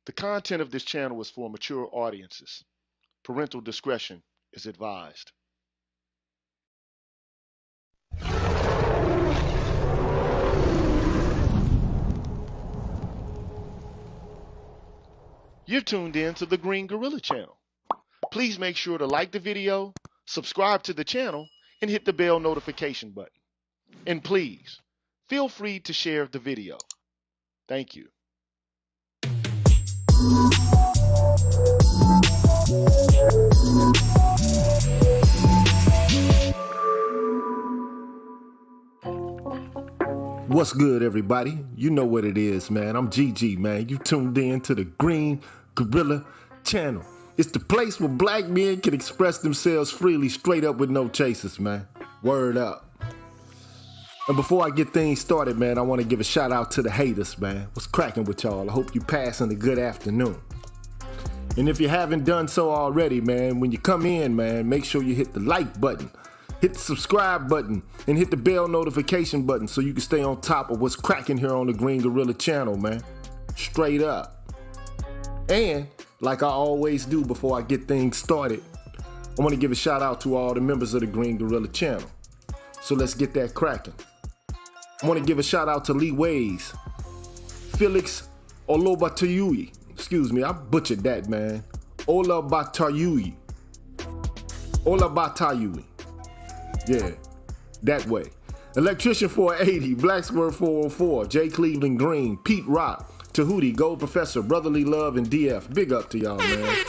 The content of this channel is for mature audiences. Parental discretion is advised. You're tuned in to the Green Gorilla channel. Please make sure to like the video, subscribe to the channel, and hit the bell notification button. And please, feel free to share the video. Thank you. What's good, everybody? You know what it is, man. I'm GG, man. You tuned in to the Green Gorilla channel. It's the place where black men can express themselves freely, straight up with no chasers, man. Word up. And before I get things started, man, I want to give a shout out to the haters, man. What's cracking with y'all? I hope you passing a good afternoon. And if you haven't done so already, man, when you come in, man, make sure you hit the like button, hit the subscribe button, and hit the bell notification button so you can stay on top of what's cracking here on the Green Gorilla channel, man. Straight up. And like I always do before I get things started, I want to give a shout out to all the members of the Green Gorilla channel. So let's get that cracking. I want to give a shout out to Lee Ways, Felix Olobatayui. Excuse me, I butchered that, man. Olabatayui. Yeah, that way. Electrician 480, Blacksburg 404, J. Cleveland Green, Pete Rock, Tahuti, Gold Professor, Brotherly Love, and DF. Big up to y'all, man.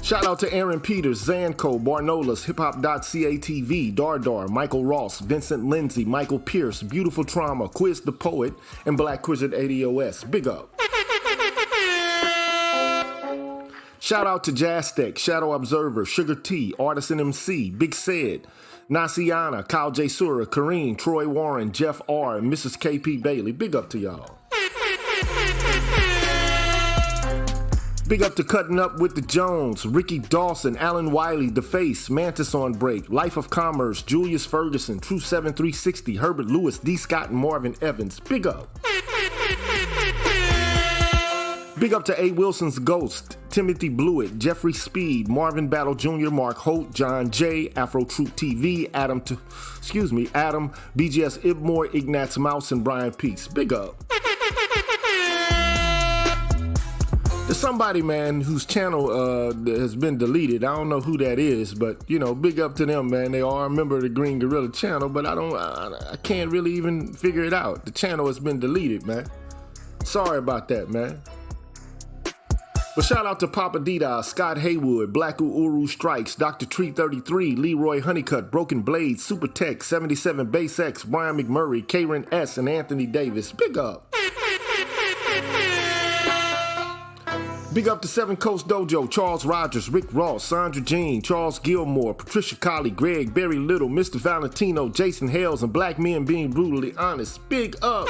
Shout out to Aaron Peters, Zanko, Barnolas, hiphop.catv, Dardar, Michael Ross, Vincent Lindsay, Michael Pierce, Beautiful Trauma, Quiz the Poet, and Black Wizard ADOS. Big up. Shout out to Jaztec, Shadow Observer, Sugar T, Artisan MC, Big Said, Nasiana, Kyle J. Sura, Kareem, Troy Warren, Jeff R., and Mrs. KP Bailey. Big up to y'all. Big up to Cutting Up with the Jones, Ricky Dawson, Alan Wiley, The Face, Mantis on Break, Life of Commerce, Julius Ferguson, True 7360, Herbert Lewis, D. Scott, and Marvin Evans. Big up. Big up to A. Wilson's Ghost, Timothy Blewett, Jeffrey Speed, Marvin Battle Jr., Mark Holt, John J., Afro Troop TV, Adam, BGS Ibmore, Ignatz Mouse, and Brian Peace. Big up. There's somebody, man, whose channel has been deleted. I don't know who that is, but, you know, big up to them, man. They are a member of the Green Gorilla channel, but I can't really even figure it out. The channel has been deleted, man. Sorry about that, man. But shout out to Papa Dida, Scott Haywood, Black Uru Strikes, Dr. Tree 33, Leroy Honeycutt, Broken Blades, Super Tech, 77 Base X, Brian McMurray, Karen S., and Anthony Davis. Big up. Big up to Seven Coast Dojo, Charles Rogers, Rick Ross, Sandra Jean, Charles Gilmore, Patricia Colley, Greg, Barry Little, Mr. Valentino, Jason Hales, and Black Men Being Brutally Honest. Big up.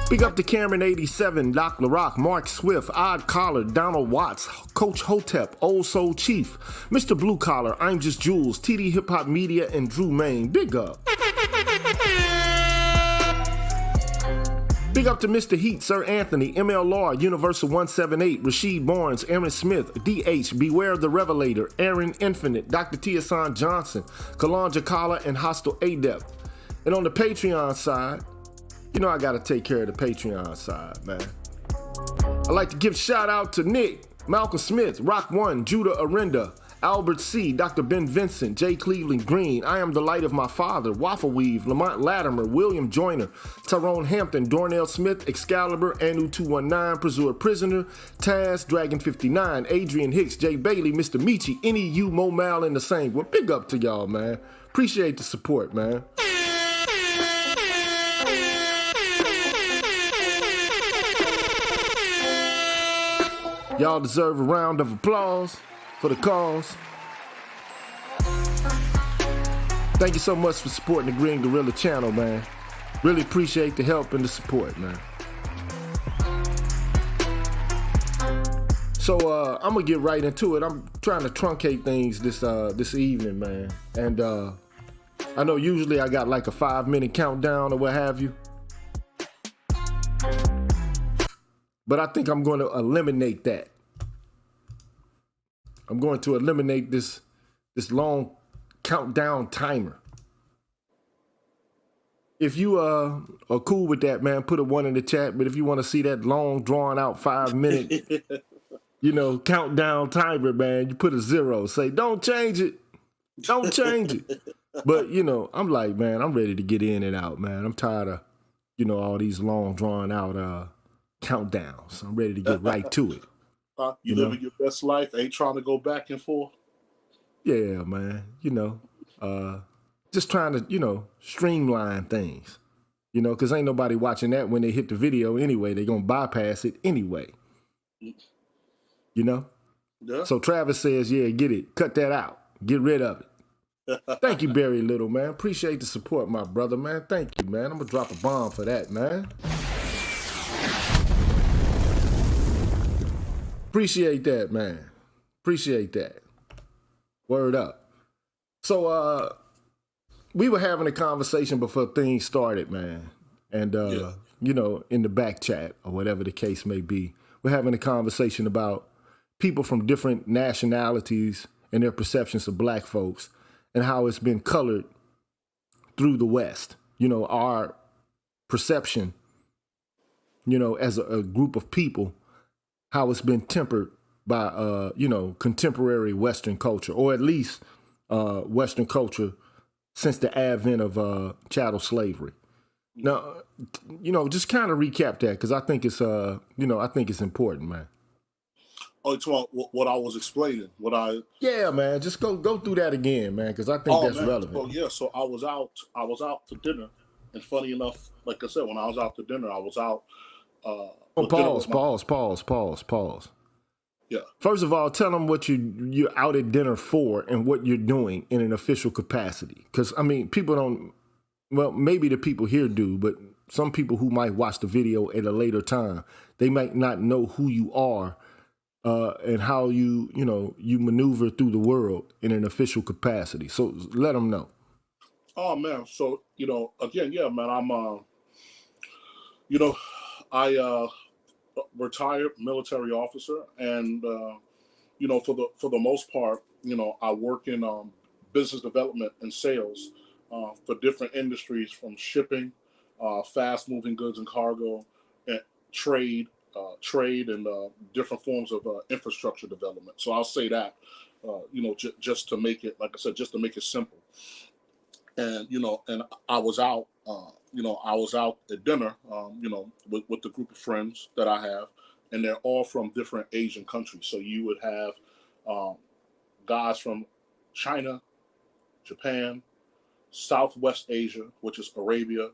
Big up to Cameron 87, Doc LaRock, Mark Swift, Odd Collar, Donald Watts, Coach Hotep, Old Soul Chief, Mr. Blue Collar, I'm Just Jules, TD Hip Hop Media, and Drew Main. Big up. Big up to Mr. Heat, Sir Anthony, ML Law, Universal 178, Rasheed Barnes, Aaron Smith, DH, Beware the Revelator, Aaron Infinite, Dr. Tiasan Johnson, Kalanja Kala, and Hostile Adept. And on the Patreon side, you know I gotta take care of the Patreon side, man. I'd like to give a shout out to Nick, Malcolm Smith, Rock One, Judah Arenda, Albert C., Dr. Ben Vincent, J. Cleveland Green, I Am the Light of My Father, Waffle Weave, Lamont Latimer, William Joyner, Tyrone Hampton, Dornell Smith, Excalibur, Anu 219, Preserve Prisoner, Taz, Dragon 59, Adrian Hicks, Jay Bailey, Mr. Michi, any you Momal in the same. Well, big up to y'all, man. Appreciate the support, man. Y'all deserve a round of applause for the cause. Thank you so much for supporting the Green Gorilla channel, man. Really appreciate the help and the support, man. So I'm gonna get right into it. I'm trying to truncate things this evening, man. And I know usually I got like a 5-minute countdown or what have you. But I think I'm going to eliminate that. I'm going to eliminate this long countdown timer. If you are cool with that, man, put a 1 in the chat. But if you want to see that long, drawn out 5-minute, countdown timer, man, you put a 0. Say, don't change it. Don't change it. But, I'm like, man, I'm ready to get in and out, man. I'm tired of, all these long, drawn out countdowns. I'm ready to get right to it. You living your best life, ain't trying to go back and forth? Yeah, man. Just trying to, streamline things. Because ain't nobody watching that when they hit the video anyway. They're going to bypass it anyway. Yeah. So Travis says, yeah, get it. Cut that out. Get rid of it. Thank you, Barry Little, man. Appreciate the support, my brother, man. Thank you, man. I'm going to drop a bomb for that, man. Appreciate that, man. Appreciate that. Word up. So, we were having a conversation before things started, man. And, in the back chat or whatever the case may be, we're having a conversation about people from different nationalities and their perceptions of black folks and how it's been colored through the West. Our perception, as a group of people, how it's been tempered by, contemporary Western culture, or at least Western culture since the advent of chattel slavery. Now, just kind of recap that, because I think it's, I think it's important, man. Oh, it's what I was explaining. Yeah, man. Just go through that again, man, because I think that's relevant. Oh, yeah. So I was out to dinner, and funny enough, like I said, when I was out to dinner, I was out. Pause. Yeah. First of all, tell them what you're out at dinner for and what you're doing in an official capacity. Because, people don't, well, maybe the people here do, but some people who might watch the video at a later time, they might not know who you are and how you maneuver through the world in an official capacity. So let them know. Oh, man. So, again, yeah, man, I retired military officer, and for the most part, I work in business development and sales for different industries, from shipping, fast moving goods and cargo, and trade and different forms of infrastructure development. So I'll say that just to make it, like I said, just to make it simple. And and I was out. I was out at dinner, with the group of friends that I have, and they're all from different Asian countries. So you would have guys from China, Japan, Southwest Asia, which is Arabia,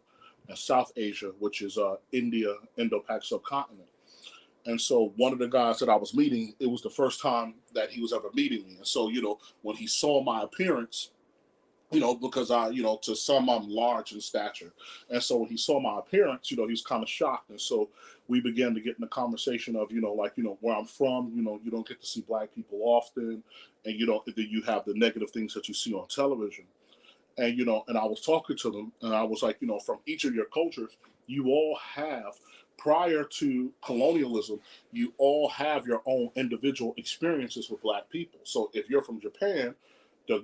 and South Asia, which is India, Indo-Pac subcontinent. And so one of the guys that I was meeting, it was the first time that he was ever meeting me. And so, when he saw my appearance, because to some I'm large in stature. And so when he saw my appearance, he was kind of shocked. And so we began to get in the conversation of, where I'm from, you don't get to see black people often. And, you have the negative things that you see on television. And, and I was talking to them, and I was like, from each of your cultures, you all have, prior to colonialism, you all have your own individual experiences with black people. So if you're from Japan,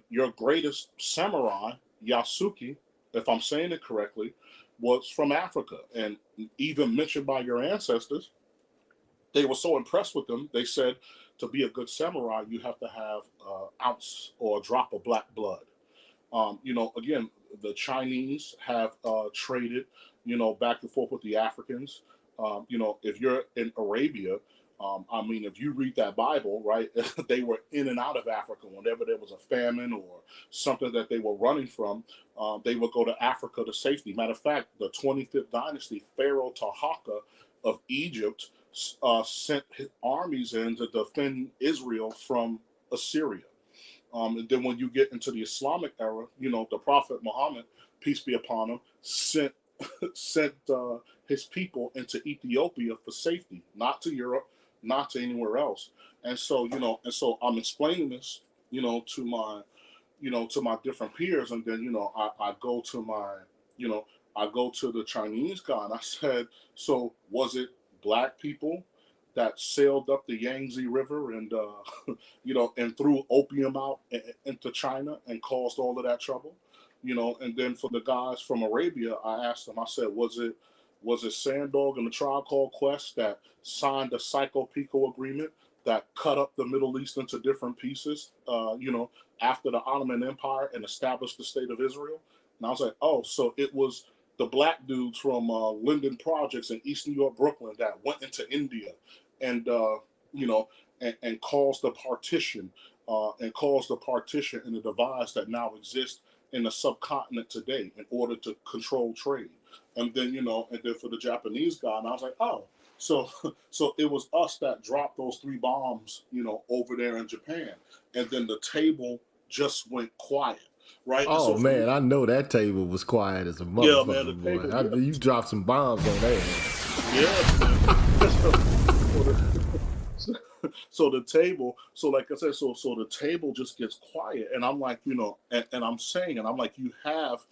your greatest samurai, Yasuke, if I'm saying it correctly, was from Africa. And even mentioned by your ancestors, they were so impressed with them, they said to be a good samurai, you have to have an ounce or a drop of black blood. Again, the Chinese have traded, back and forth with the Africans. If you're in Arabia, if you read that Bible, right, they were in and out of Africa. Whenever there was a famine or something that they were running from, they would go to Africa to safety. Matter of fact, the 25th dynasty, Pharaoh Tahaka of Egypt, sent his armies in to defend Israel from Assyria. And then when you get into the Islamic era, the Prophet Muhammad, peace be upon him, sent his people into Ethiopia for safety, not to Europe, not to anywhere else. And so, I'm explaining this, to my different peers. And then, I go to the Chinese guy, and I said, so was it black people that sailed up the Yangtze River and and threw opium out into China and caused all of that trouble. And then for the guys from Arabia, I asked them. I said, was it Sandog and the Tribe Called Quest that signed the Psycho-Pico agreement that cut up the Middle East into different pieces? After the Ottoman Empire and established the state of Israel. And I was like, oh, so it was the black dudes from Linden Projects in East New York, Brooklyn, that went into India and and caused the partition and the divides that now exist in the subcontinent today in order to control trade. And then for the Japanese guy, and I was like, oh, so so it was us that dropped those 3 bombs, over there in Japan, and then the table just went quiet, right? And Oh so for me, man, I know that table was quiet as a yeah, man, the motherfucker, boy. table, yeah, You dropped some bombs on that. yeah, man. So the table, so like I said, so the table just gets quiet, and I'm like, and I'm saying, and I'm like, you have,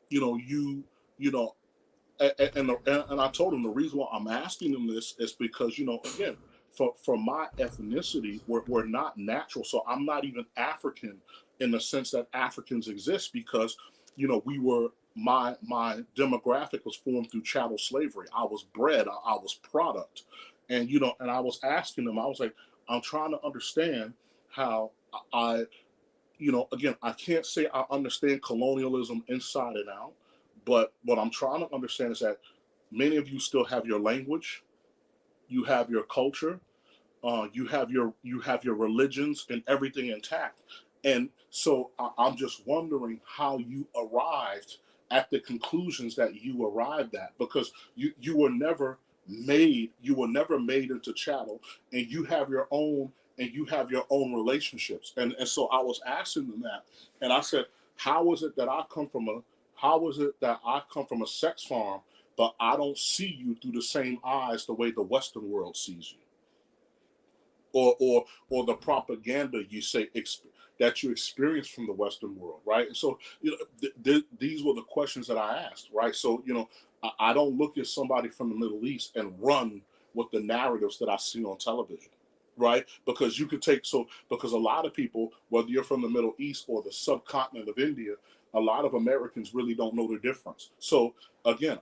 you know, and I told him the reason why I'm asking him this is because again, for my ethnicity, we're not natural, so I'm not even African in the sense that Africans exist because we were my demographic was formed through chattel slavery. I was bred, I was product, and and I was asking him, I was like, I'm trying to understand how I again, I can't say I understand colonialism inside and out, but what I'm trying to understand is that many of you still have your language, you have your culture, you have your religions and everything intact. And so I'm just wondering how you arrived at the conclusions that you arrived at, because you were never made into chattel, and you have your own relationships. And so I was asking them that, and I said, how is it that I come from a sex farm, but I don't see you through the same eyes the way the Western world sees you, or the propaganda you say that you experience from the Western world, right? And so these were the questions that I asked, right? So I don't look at somebody from the Middle East and run with the narratives that I see on television, right? Because because a lot of people, whether you're from the Middle East or the subcontinent of India, a lot of Americans really don't know the difference. So again,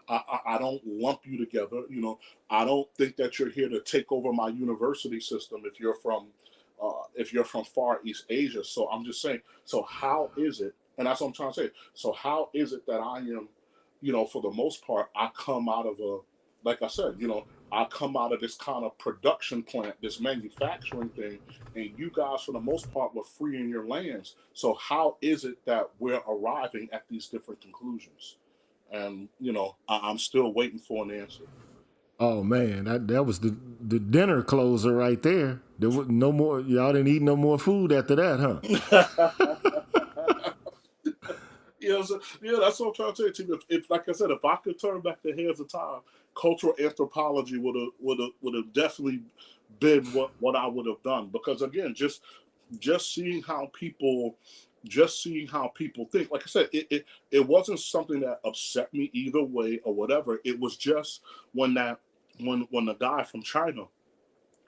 I don't lump you together. I don't think that you're here to take over my university system if you're from Far East Asia. So I'm just saying. So how is it? And that's what I'm trying to say. So how is it that I am, for the most part, I come out of like I said, I come out of this kind of production plant, this manufacturing thing, and you guys, for the most part, were free in your lands. So how is it that we're arriving at these different conclusions? And I'm still waiting for an answer. Oh man, that was the dinner closer right there. There was no more. Y'all didn't eat no more food after that, huh? Yeah, that's what I'm trying to tell you. If like I said, if I could turn back the hands of time, cultural anthropology would have definitely been what I would have done. Because again, just seeing how people think. Like I said, it wasn't something that upset me either way or whatever. It was just when the guy from China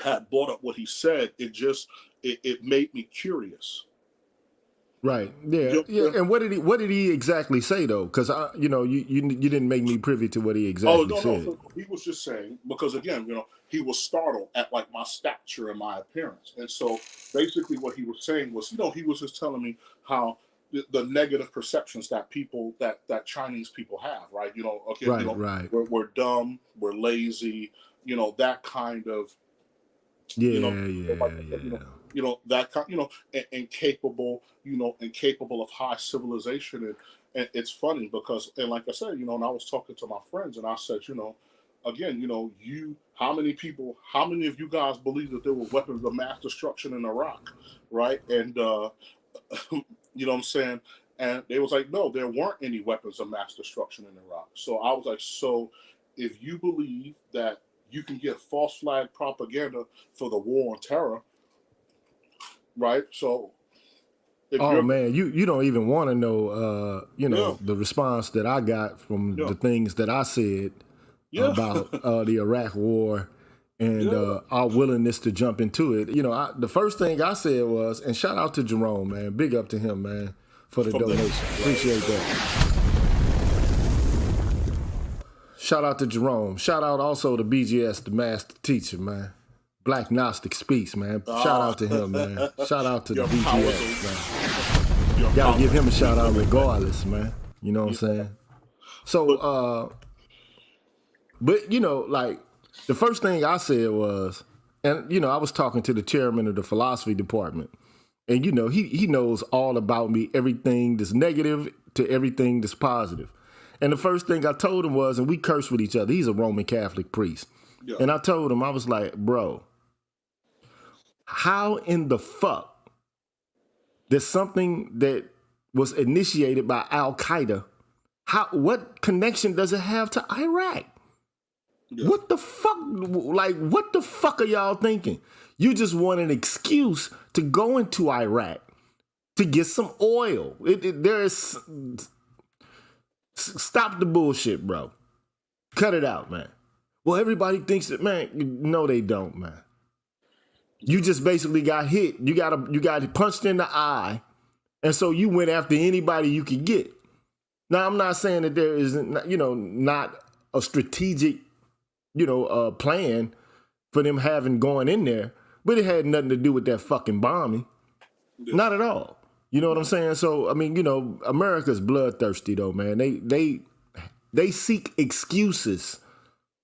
had brought up what he said, it made me curious. Right. Yeah. You Yeah. know, And what did he exactly say though? Because you didn't make me privy to what he oh exactly no, no. said. So he was just saying, because again, he was startled at like my stature and my appearance, and so basically what he was saying was, he was just telling me how the negative perceptions that Chinese people have, right? Again, Right. Right. we're dumb, we're lazy, that kind of, Yeah. like Yeah. I said, Yeah. that kind, incapable of high civilization. And it's funny because, and like I said, and I was talking to my friends, and I said, again, how many of you guys believe that there were weapons of mass destruction in Iraq, right? And you know what I'm saying? And they was like, no, there weren't any weapons of mass destruction in Iraq. So I was like, so if you believe that you can get false flag propaganda for the war on terror, right? So if Oh you're, man, you don't even want to know yeah, the response that I got from yeah, the things that I said yeah, about the Iraq war and Yeah. our willingness to jump into it. You know, the first thing I said was, and shout out to Jerome, man. Big up to him, man, for the From the donation. Appreciate that. Shout out to Jerome. Shout out also to BGS, the master teacher, man. Black Gnostic Speaks, man. Shout out to him, man. Shout out to the your powers BGS, man. of your Gotta give him a powers shout out of regardless, man. You know what I'm saying? So, But but you know, like the first thing I said was, and you know, I was talking to the chairman of the philosophy department, and you know, he knows all about me, everything that's negative to everything that's positive. And the first thing I told him was, and we cursed with each other. He's a Roman Catholic priest, yeah, and I told him, I was like, bro, how in the fuck there's something that was initiated by Al Qaeda? What connection does it have to Iraq? yeah. What the fuck? Like, what the fuck are y'all thinking? You just want an excuse to go into Iraq to get some oil. Stop the bullshit, bro. Cut it out, man. Well, everybody thinks that, man. No, they don't, man. You just basically got hit. You got punched in the eye, and so you went after anybody you could get. Now, I'm not saying that there isn't, you know, not a strategic, you know, plan for them having gone in there, but it had nothing to do with that fucking bombing. Yeah. Not at all. You know what I'm saying? So, I mean, you know, America's bloodthirsty though, man. They seek excuses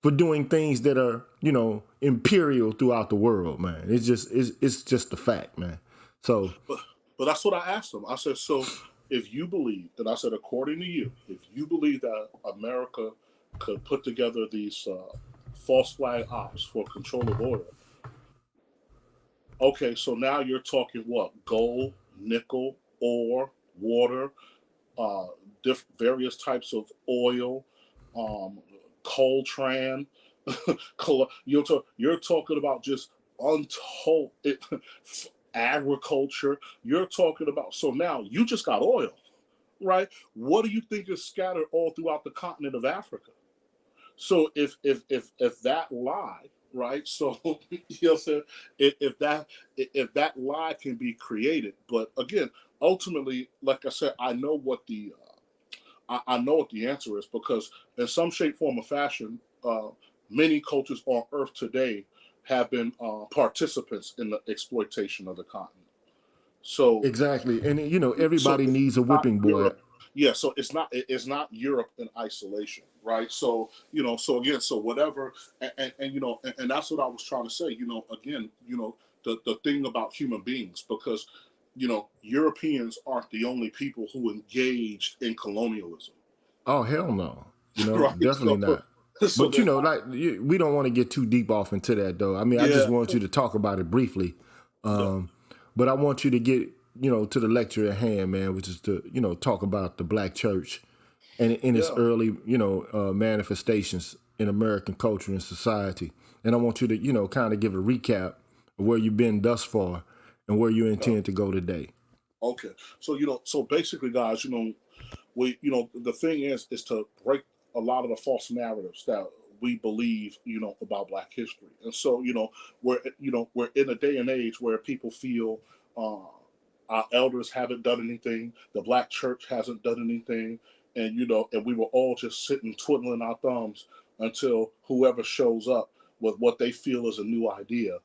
for doing things that are, you know, imperial throughout the world, man. It's just a fact, man. So, But that's what I asked him. I said, so if you believe, and I said, according to you, if you believe that America could put together these false flag ops for control of oil, okay, so now you're talking what? Gold, nickel, ore, water, various types of oil, coltran. You're talking about just untold agriculture. You're talking about, so now you just got oil, right? What do you think is scattered all throughout the continent of Africa? So if that lie, right? So you know what I'm saying? If that lie can be created, but again, ultimately, like I said, I know what the answer is, because in some shape, form, or fashion, many cultures on Earth today have been participants in the exploitation of the continent. So, exactly. And, you know, so everybody it's needs a not whipping boy. Europe. Yeah, so it's not Europe in isolation, right? So you know, so again, so whatever, and you know, and that's what I was trying to say. You know, again, you know, the thing about human beings, because you know, Europeans aren't the only people who engaged in colonialism. Oh, hell no. You know, Right? definitely not. So But, you there's know, not. like, we don't want to get too deep off into that, though. I mean, I just Yeah, want you to talk about it briefly. yeah, But I want you to get, you know, to the lecture at hand, man, which is to, you know, talk about the black church and in its yeah. early, you know, manifestations in American culture and society. And I want you to, you know, kind of give a recap of where you've been thus far and where you Yeah. intend to go today. Okay. So you know, so basically, guys, you know, you know, the thing is to break a lot of the false narratives that we believe, you know, about Black history. And so, we're in a day and age where people feel uh, our elders haven't done anything, the Black church hasn't done anything, and you know, and we were all just sitting twiddling our thumbs until whoever shows up with what they feel is a new idea,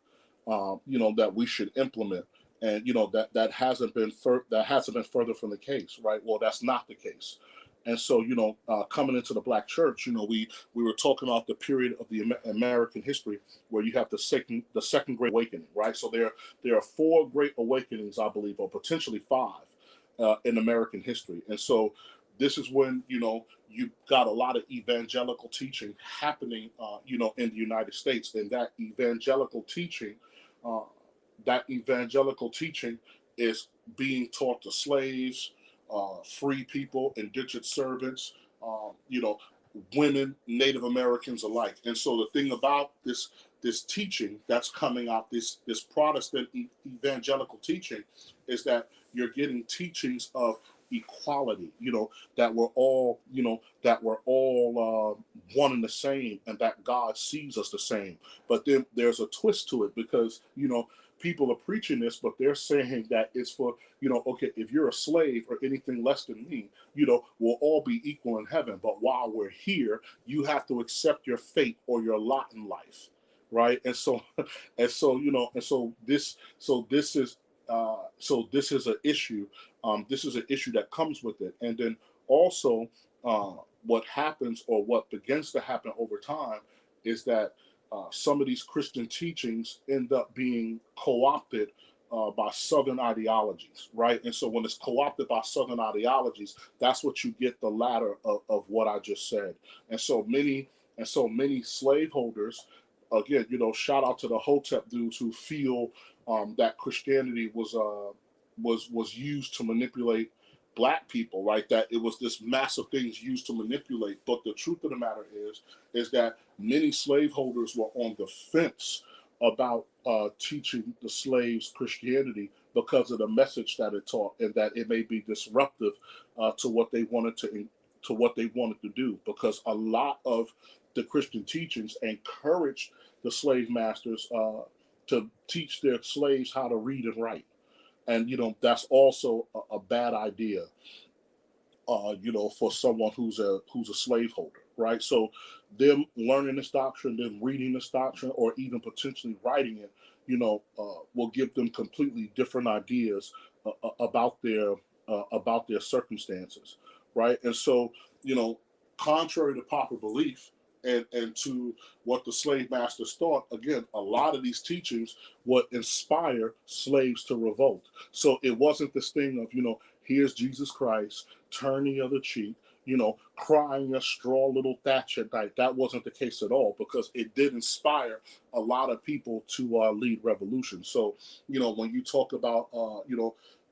you know, that we should implement. And you know that hasn't been further from the case, right? Well, that's not the case. And so, you know, coming into the Black church, you know, we were talking about the period of the American history where you have the second Great Awakening, right? So there are four Great Awakenings, I believe, or potentially five, in American history. And so this is when, you know, you got a lot of evangelical teaching happening, you know, in the United States, and uh, that evangelical teaching is being taught to slaves, free people, indentured servants, you know, women, Native Americans alike. And so the thing about this teaching that's coming out, this Protestant evangelical teaching, is that you're getting teachings of equality, you know, that we're all one and the same, and that God sees us the same. But then there's a twist to it, because people are preaching this, but they're saying that it's for, okay, if you're a slave or anything less than me, we'll all be equal in heaven. But while we're here, you have to accept your fate or your lot in life, right? And so, this is an issue. This is an issue that comes with it, and then also, what happens, or what begins to happen over time, is that some of these Christian teachings end up being co-opted by Southern ideologies, right? And so when it's co-opted by Southern ideologies, that's what you get, the latter of what I just said. And so many slaveholders, again, shout out to the Hotep dudes who feel that Christianity was used to manipulate Black people, right? That it was this massive thing used to manipulate. But the truth of the matter is that many slaveholders were on the fence about teaching the slaves Christianity because of the message that it taught, and that it may be disruptive to what they wanted to do. Because a lot of the Christian teachings encouraged the slave masters to teach their slaves how to read and write. And that's also a bad idea, for someone who's a slaveholder, right? So them learning this doctrine, them reading this doctrine, or even potentially writing it, will give them completely different ideas about their circumstances, right? And so, contrary to popular belief, and to what the slave masters thought, again, a lot of these teachings would inspire slaves to revolt. So it wasn't this thing of, here's Jesus Christ, turn the other cheek, crying a straw little thatch at night. That wasn't the case at all, because it did inspire a lot of people to lead revolution. So, when you talk about,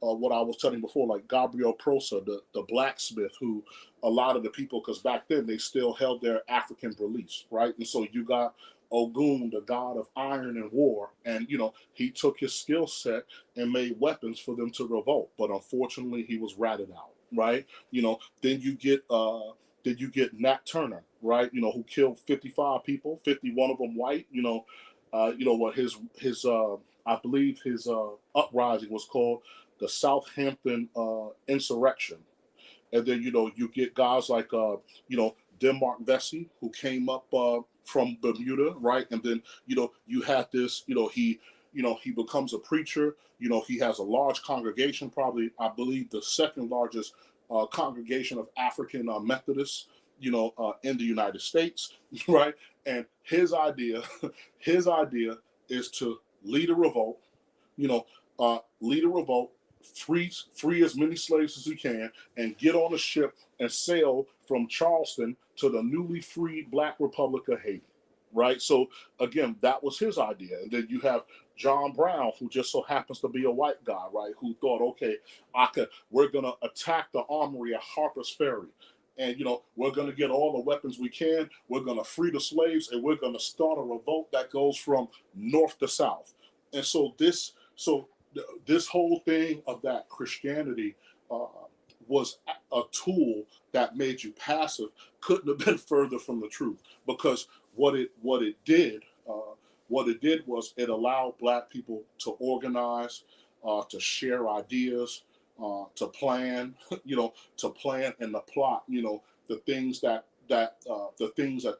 what I was telling you before, like Gabriel Prosa, the blacksmith, who a lot of the people, because back then they still held their African beliefs, right? And so you got Ogun, the god of iron and war, and he took his skill set and made weapons for them to revolt. But unfortunately, he was ratted out, right? Then you get Nat Turner, right? Who killed 55 people, 51 of them white. What his I believe his uprising was called the Southampton insurrection. And then you get guys like Denmark Vesey, who came up from Bermuda, right? And then you had this, he becomes a preacher. He has a large congregation, probably I believe the second largest congregation of African Methodists, in the United States, right? And his idea, his idea is to lead a revolt, lead a revolt, free as many slaves as he can, and get on a ship and sail from Charleston to the newly freed Black Republic of Haiti, right? So again, that was his idea. And then you have John Brown, who just so happens to be a white guy, right? Who thought, okay, we're gonna attack the armory at Harper's Ferry. And we're going to get all the weapons we can. We're going to free the slaves, and we're going to start a revolt that goes from north to south. And so this whole thing of that Christianity uh, was a tool that made you passive. Couldn't have been further from the truth, because what it did was it allowed Black people to organize, to share ideas, to plan, to plan and to plot, the things that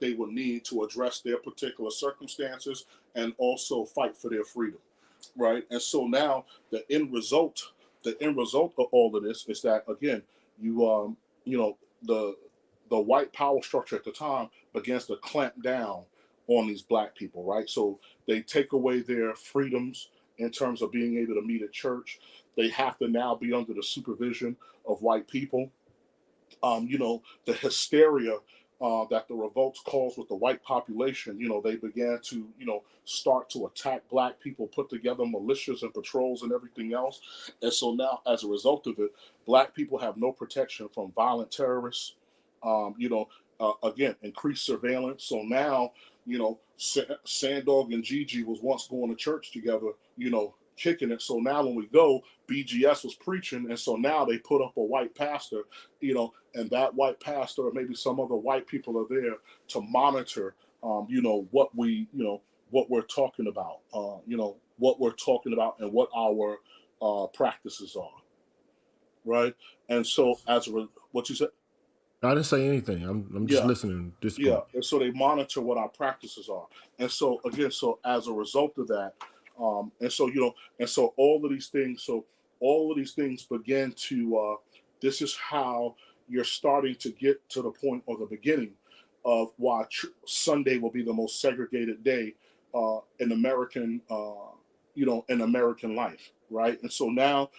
they would need to address their particular circumstances, and also fight for their freedom, right? And so now the end result of all of this is that, again, the white power structure at the time begins to clamp down on these Black people, right? So they take away their freedoms in terms of being able to meet at church. They have to now be under the supervision of white people. The hysteria that the revolts caused with the white population, they began to, start to attack Black people, put together militias and patrols and everything else. And so now, as a result of it, Black people have no protection from violent terrorists. Again, increased surveillance. So now, Sandog and Gigi was once going to church together, kicking it. So now when we go, BGS was preaching, and so now they put up a white pastor, and that white pastor or maybe some other white people are there to monitor, what what we're talking about, what we're talking about and what our practices are, right? And so what you said? I didn't say anything. I'm just Yeah, listening at this yeah. point. And so they monitor what our practices are. And so again, so as a result of that, and so all of these things begin to this is how you're starting to get to the point or the beginning of why Sunday will be the most segregated day in American in American life, right? And so now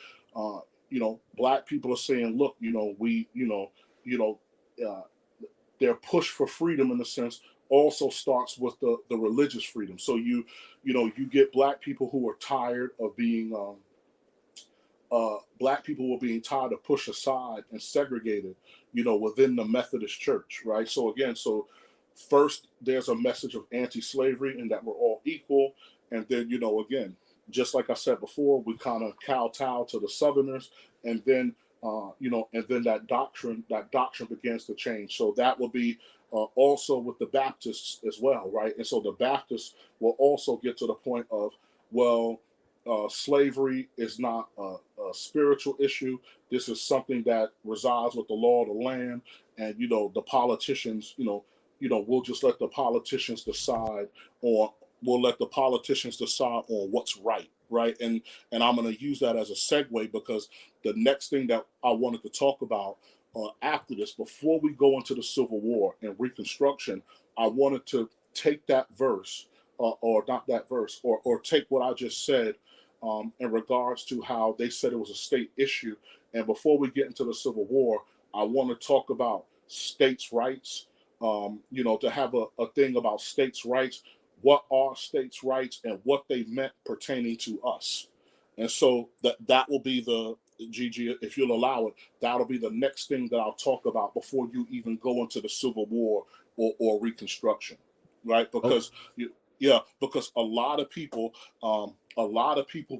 black people are saying, look, uh, their push for freedom in a sense also starts with the religious freedom. So you get black people who are tired of being black people were being tired of pushed aside and segregated, within the Methodist Church, right? So again, first there's a message of anti-slavery and that we're all equal, and then again, just like I said before, we kind of kowtow to the Southerners, and then and then that doctrine begins to change. So that will be also with the Baptists as well, right? And so the Baptists will also get to the point of, well, slavery is not a spiritual issue. This is something that resides with the law of the land, and the politicians, we'll just let the politicians decide on. We'll let the politicians decide on what's right, right? And I'm going to use that as a segue because the next thing that I wanted to talk about after this, before we go into the Civil War and Reconstruction, I wanted to take that verse, or not that verse, or take what I just said in regards to how they said it was a state issue. And before we get into the Civil War, I want to talk about states' rights. To have a thing about states' rights, what are states' rights, and what they meant pertaining to us. And so that will be the Gigi, if you'll allow it, that'll be the next thing that I'll talk about before you even go into the Civil War or Reconstruction, right? Oh, Because because a lot of people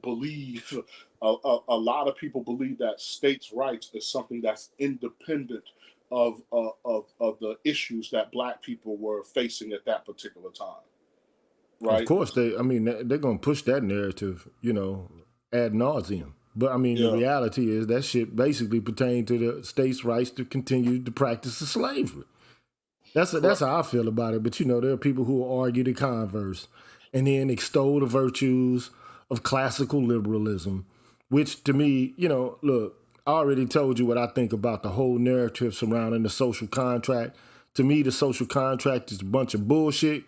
believe a lot of people believe that states' rights is something that's independent of the issues that black people were facing at that particular time, of right? course, they're going to push that narrative, ad nauseum. But I mean, the Yeah, reality is that shit basically pertained to the states' rights to continue the practice of slavery. That's correct. how I feel about it. But there are people who will argue the converse and then extol the virtues of classical liberalism, which to me, look, I already told you what I think about the whole narrative surrounding the social contract. To me, the social contract is a bunch of bullshit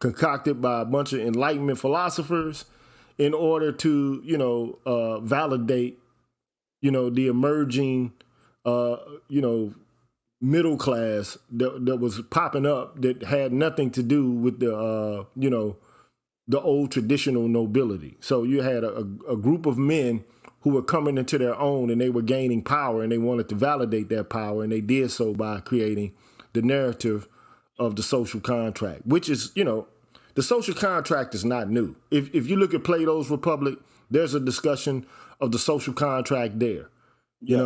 concocted by a bunch of Enlightenment philosophers in order to, validate, the emerging, you know, middle class that was popping up that had nothing to do with the old traditional nobility. So you had a group of men who were coming into their own and they were gaining power and they wanted to validate that power, and they did so by creating the narrative of the social contract, which is, the social contract is not new. If you look at Plato's Republic, there's a discussion of the social contract there. Yes.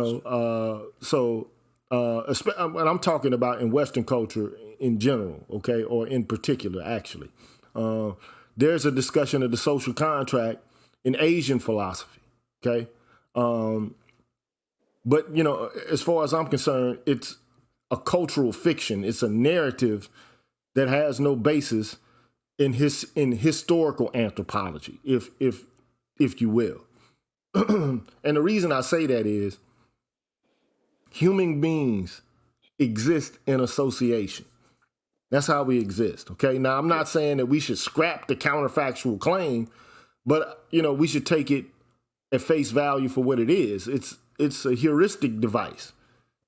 And I'm talking about in Western culture in general, okay, or in particular, actually. There's a discussion of the social contract in Asian philosophy, okay? But, as far as I'm concerned, it's a cultural fiction. It's a narrative that has no basis in historical anthropology, if you will. And the reason I say that is human beings exist in association. That's how we exist. Okay. Now, I'm not saying that we should scrap the counterfactual claim, but we should take it at face value for what it is. It's a heuristic device,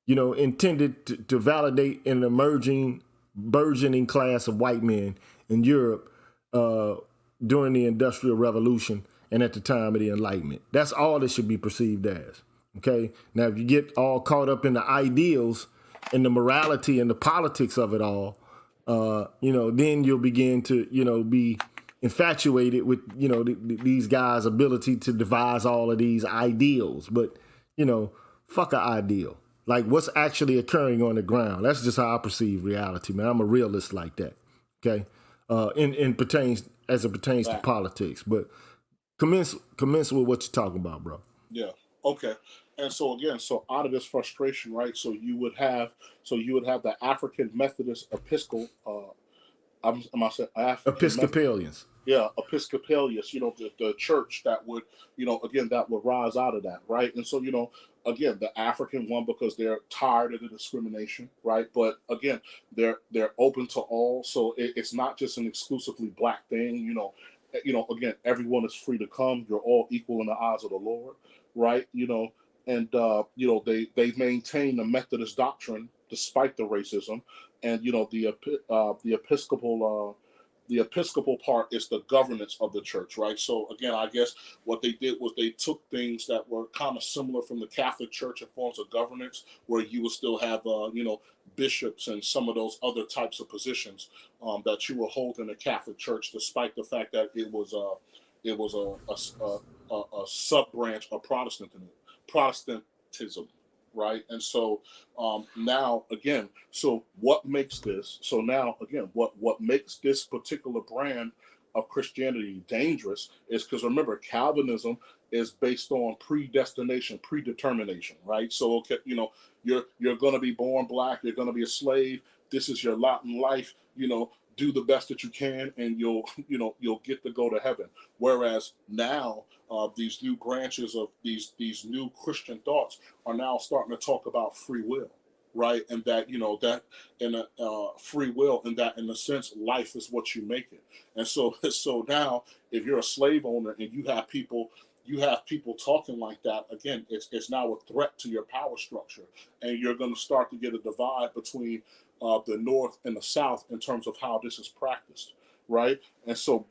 intended to validate an emerging, burgeoning class of white men in Europe during the Industrial Revolution and at the time of the Enlightenment. That's all it should be perceived as. Okay. Now, if you get all caught up in the ideals and the morality and the politics of it all, then you'll begin to, be infatuated with, you know, these guys' ability to devise all of these ideals. But, you know, fuck an ideal. Like what's actually occurring on the ground. That's just how I perceive reality, man. I'm a realist like that. Okay. In pertains as it pertains to politics. But commence with what you're talking about, bro. Yeah. Okay. And so again, so out of this frustration, right? So you would have the African Methodist Episcopal, I'm saying African Methodist, Episcopalians. yeah, Episcopalians, you know, the church that would, you know, again, that would rise out of that, right? And so, you know, again, the African one, because they're tired of the discrimination, right? But again, they're open to all, so it's not just an exclusively black thing, you know. Again, everyone is free to come. You're all equal in the eyes of the Lord, right? You know, and you know, they maintain the Methodist doctrine despite the racism, and you know, the Episcopal. The Episcopal part is the governance of the church, right? So again, I guess what they did was they took things that were kind of similar from the Catholic Church in forms of governance, where you would still have, you know, bishops and some of those other types of positions that you will hold in the Catholic Church, despite the fact that it was a sub branch of Protestantism, right? And so now again, so what makes this? So now again, what makes this particular brand of Christianity dangerous is because remember, Calvinism is based on predestination, predetermination, right? So okay, you know, you're going to be born black, you're going to be a slave. This is your lot in life. You know, do the best that you can, and you'll you'll get to go to heaven. Whereas now, these new branches of these new Christian thoughts are now starting to talk about free will, right? And that, you know, that in a free will, and that in a sense, life is what you make it. And so so now, if you're a slave owner and you have people talking like that, again, it's now a threat to your power structure, and you're going to start to get a divide between the North and the South in terms of how this is practiced, right? And so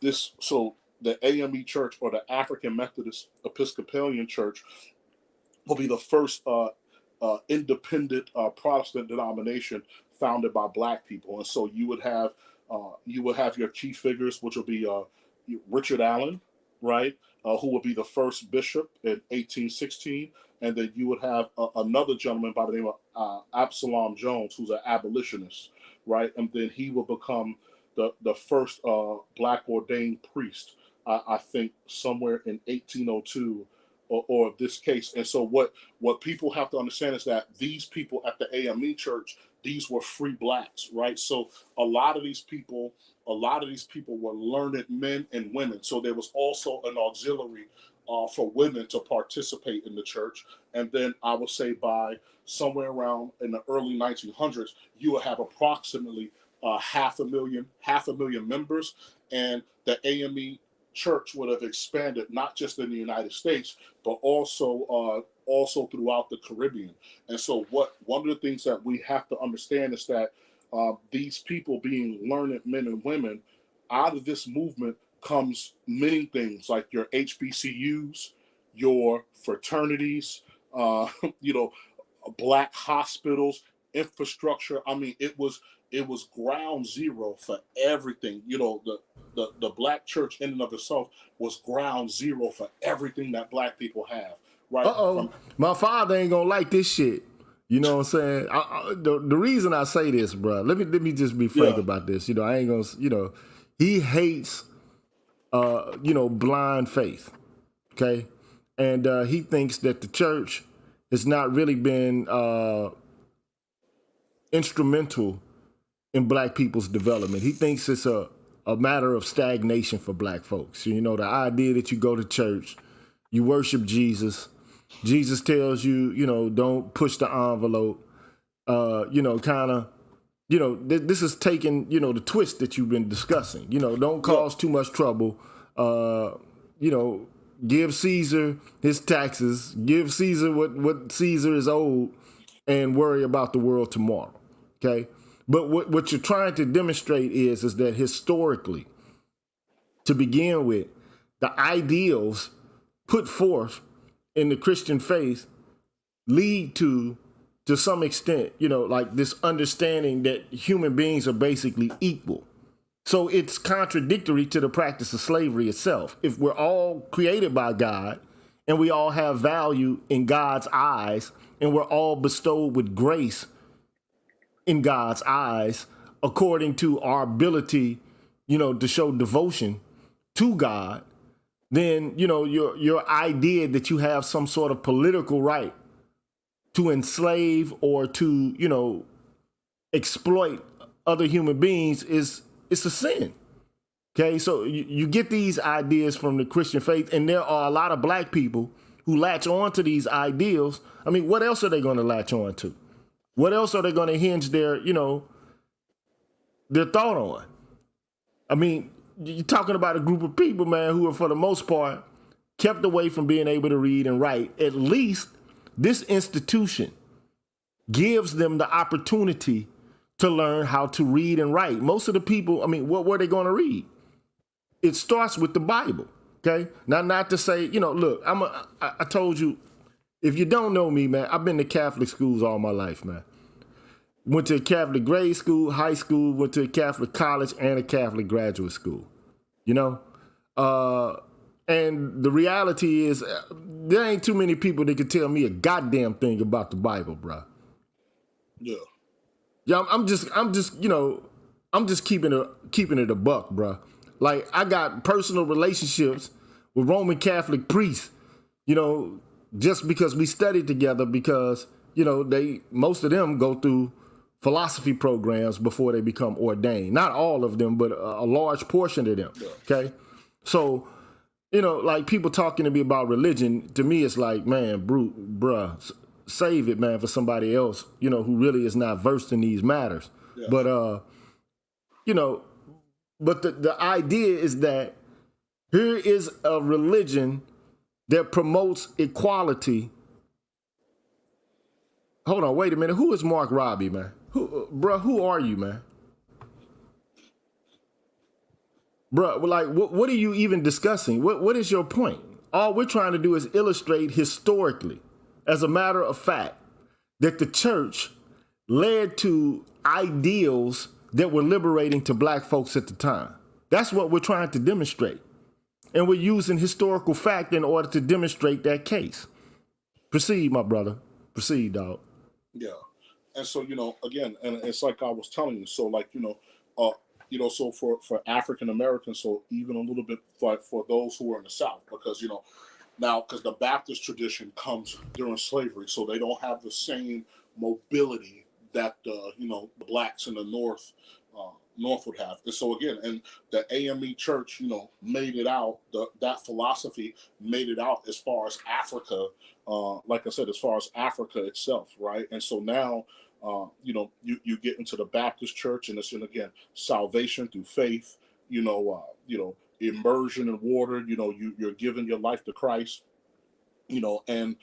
the AME Church, or the African Methodist Episcopalian Church, will be the first independent Protestant denomination founded by Black people. And so you would have your key figures, which will be Richard Allen, right, who would be the first bishop in 1816, and then you would have another gentleman by the name of Absalom Jones, who's an abolitionist, right, and then he will become the first Black ordained priest, I think, somewhere in 1802. Or this case. And so what people have to understand is that these people at the AME Church, these were free Blacks, right? So a lot of these people were learned men and women. So there was also an auxiliary for women to participate in the church. And then I would say by somewhere around in the early 1900s, you would have approximately half a million members, and the AME church would have expanded not just in the United States, but also throughout the Caribbean. And so one of the things that we have to understand is that these people, being learned men and women, out of this movement comes many things, like your HBCUs, your fraternities, you know, Black hospitals, infrastructure. I mean, it was ground zero for everything. You know, the Black church in and of itself was ground zero for everything that Black people have. Right. My father ain't gonna like this shit. You know what I'm saying? The reason I say this, bro, let me just be frank about this. You know, I ain't gonna, you know, he hates, you know, blind faith. Okay. And he thinks that the church has not really been instrumental in Black people's development. He thinks it's a matter of stagnation for Black folks. You know, the idea that you go to church, you worship Jesus. Jesus tells you, you know, don't push the envelope. You know, kind of, you know, this is taking, you know, the twist that you've been discussing. You know, don't cause too much trouble. You know, give Caesar his taxes. Give Caesar what Caesar is owed, and worry about the world tomorrow. Okay. But what you're trying to demonstrate is that historically, to begin with, the ideals put forth in the Christian faith lead to some extent, you know, like this understanding that human beings are basically equal. So it's contradictory to the practice of slavery itself. If we're all created by God and we all have value in God's eyes and we're all bestowed with grace in God's eyes according to our ability, to show devotion to God, then, your idea that you have some sort of political right to enslave or to, exploit other human beings it's a sin. Okay, so you get these ideas from the Christian faith, and there are a lot of black people who latch on to these ideals. I mean, what else are they going to latch on to? What else are they going to hinge their thought on? I mean, you're talking about a group of people, man, who are for the most part kept away from being able to read and write. At least this institution gives them the opportunity to learn how to read and write. Most of the people, I mean, what were they going to read? It starts with the Bible, okay? Now, not to say, look, I told you, if you don't know me, man, I've been to Catholic schools all my life, man. Went to a Catholic grade school, high school, went to a Catholic college and a Catholic graduate school, And the reality is there ain't too many people that can tell me a goddamn thing about the Bible, bro. Yeah. Yeah, I'm just keeping it a buck, bro. Like, I got personal relationships with Roman Catholic priests, just because we studied together, because, most of them go through philosophy programs before they become ordained. Not all of them, but a large portion of them. Yeah. Okay. So, like, people talking to me about religion, to me, it's like, man, bruh, save it, man, for somebody else, who really is not versed in these matters. Yeah. But, but the idea is that here is a religion that promotes equality. Hold on, wait a minute. Who is Mark Robbie, man? Who are you, man? Bruh, like, what are you even discussing? What is your point? All we're trying to do is illustrate historically, as a matter of fact, that the church led to ideals that were liberating to black folks at the time. That's what we're trying to demonstrate. And we're using historical fact in order to demonstrate that case. Proceed, my brother. Proceed, dog. Yeah. And so, again, and it's like I was telling you, so like, so for African Americans, so even a little bit for those who are in the South, because, now, because the Baptist tradition comes during slavery, so they don't have the same mobility that, the blacks in the North would have. And so again, and the AME church, made it out, that philosophy made it out as far as Africa, like I said, as far as Africa itself, right? And so now, you get into the Baptist church, and it's, again, salvation through faith, immersion in water, you're giving your life to Christ, and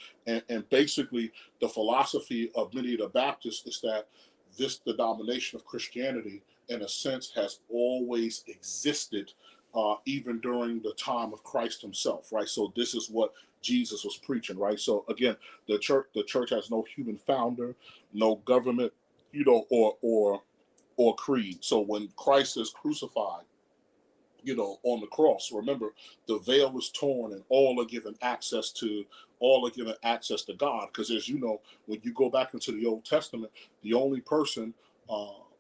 basically the philosophy of many of the Baptists is that this denomination of Christianity, in a sense, has always existed, even during the time of Christ himself, right? So this is what Jesus was preaching, right? So again, the church has no human founder, no government, or creed. So when Christ is crucified, on the cross, remember, the veil is torn and all are given access to God. Because as you know, when you go back into the Old Testament, the only person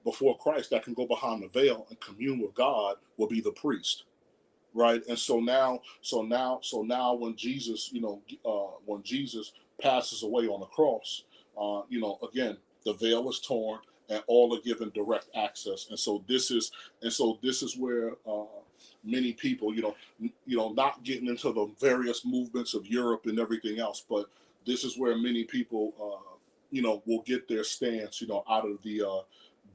before Christ that can go behind the veil and commune with God will be the priest, right? And so now when Jesus, when Jesus passes away on the cross, again, the veil is torn and all are given direct access. And so this is where many people, not getting into the various movements of Europe and everything else, but this is where many people, will get their stance, out of the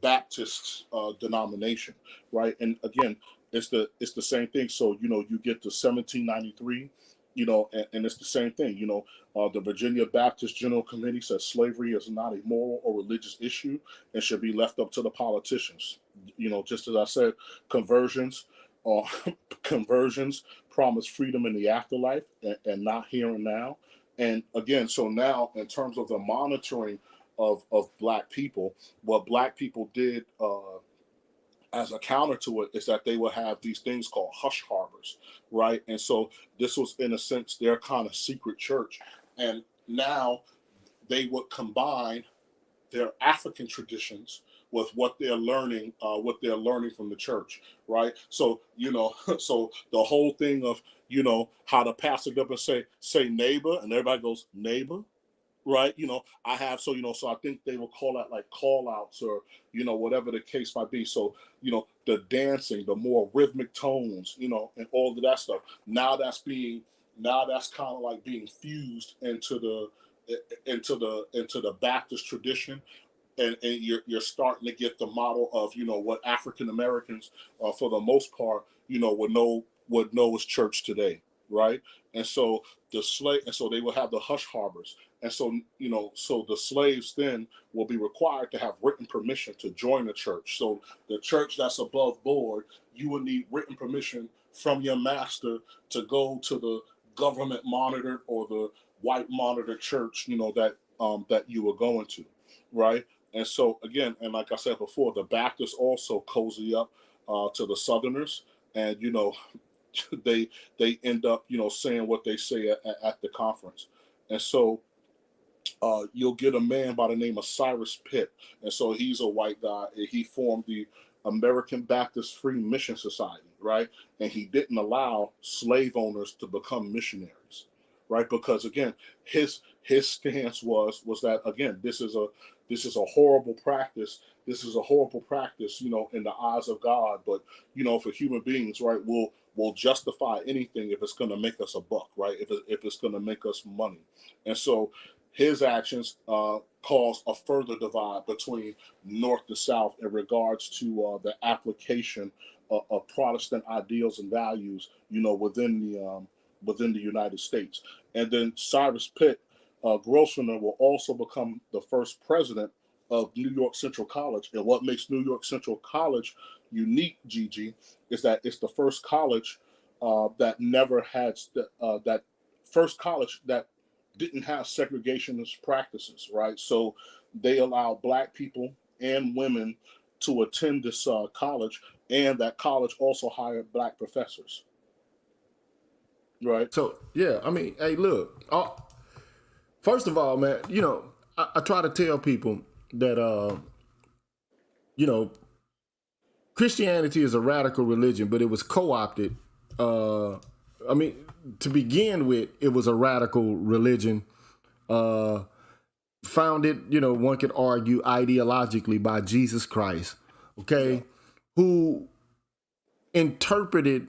Baptist denomination, right? And again, it's the same thing. So, you get to 1793, and it's the same thing. The Virginia Baptist General Committee says slavery is not a moral or religious issue and should be left up to the politicians. Just as I said, conversions promise freedom in the afterlife and not here and now. And again, so now in terms of the monitoring of black people, what black people did as a counter to it is that they will have these things called hush harbors, right? And so this was, in a sense, their kind of secret church. And now they would combine their African traditions with what they're learning, from the church, right? So, so the whole thing of, how the pastor get up and say neighbor, and everybody goes neighbor, right? I have, so I think they will call that like call outs, or whatever the case might be. So the dancing, the more rhythmic tones, and all of that stuff, now that's kind of like being fused into the Baptist tradition. And you're starting to get the model of what African Americans, for the most part, would know as church today, right? And so they will have the hush harbors, and so so the slaves then will be required to have written permission to join the church. So the church that's above board, you would need written permission from your master to go to the government monitored or the white monitored church, that you were going to, right? And so again, and like I said before, the Baptists also cozy up to the Southerners, and they end up saying what they say at the conference. And so you'll get a man by the name of Cyrus Pitt, and so he's a white guy. He formed the American Baptist Free Mission Society, right? And he didn't allow slave owners to become missionaries, right? Because again, his stance was that, again, this is a horrible practice. This is a horrible practice, in the eyes of God. But for human beings, right, we'll justify anything if it's going to make us a buck, right? If it's going to make us money. And so his actions cause a further divide between North and South in regards to the application of Protestant ideals and values, within the United States. And then Cyrus Pitt, Grosvenor, will also become the first president of New York Central College. And what makes New York Central College unique, Gigi, is that it's the first college that never had that first college that didn't have segregationist practices, right? So they allow Black people and women to attend this college, and that college also hired Black professors, right? So yeah, I mean, hey, look. First of all, man, I try to tell people that Christianity is a radical religion, but it was co-opted. I mean, to begin with, it was a radical religion, founded, one could argue ideologically by Jesus Christ, okay, who interpreted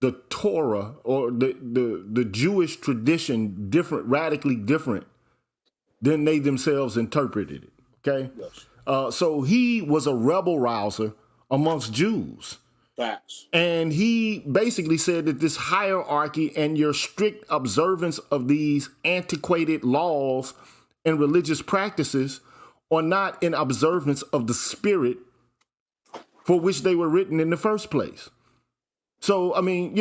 the Torah or the Jewish tradition radically different than they themselves interpreted it, okay? Yes. So he was a rebel rouser amongst Jews. Facts. And he basically said that this hierarchy and your strict observance of these antiquated laws and religious practices are not in observance of the spirit for which they were written in the first place. So, I mean,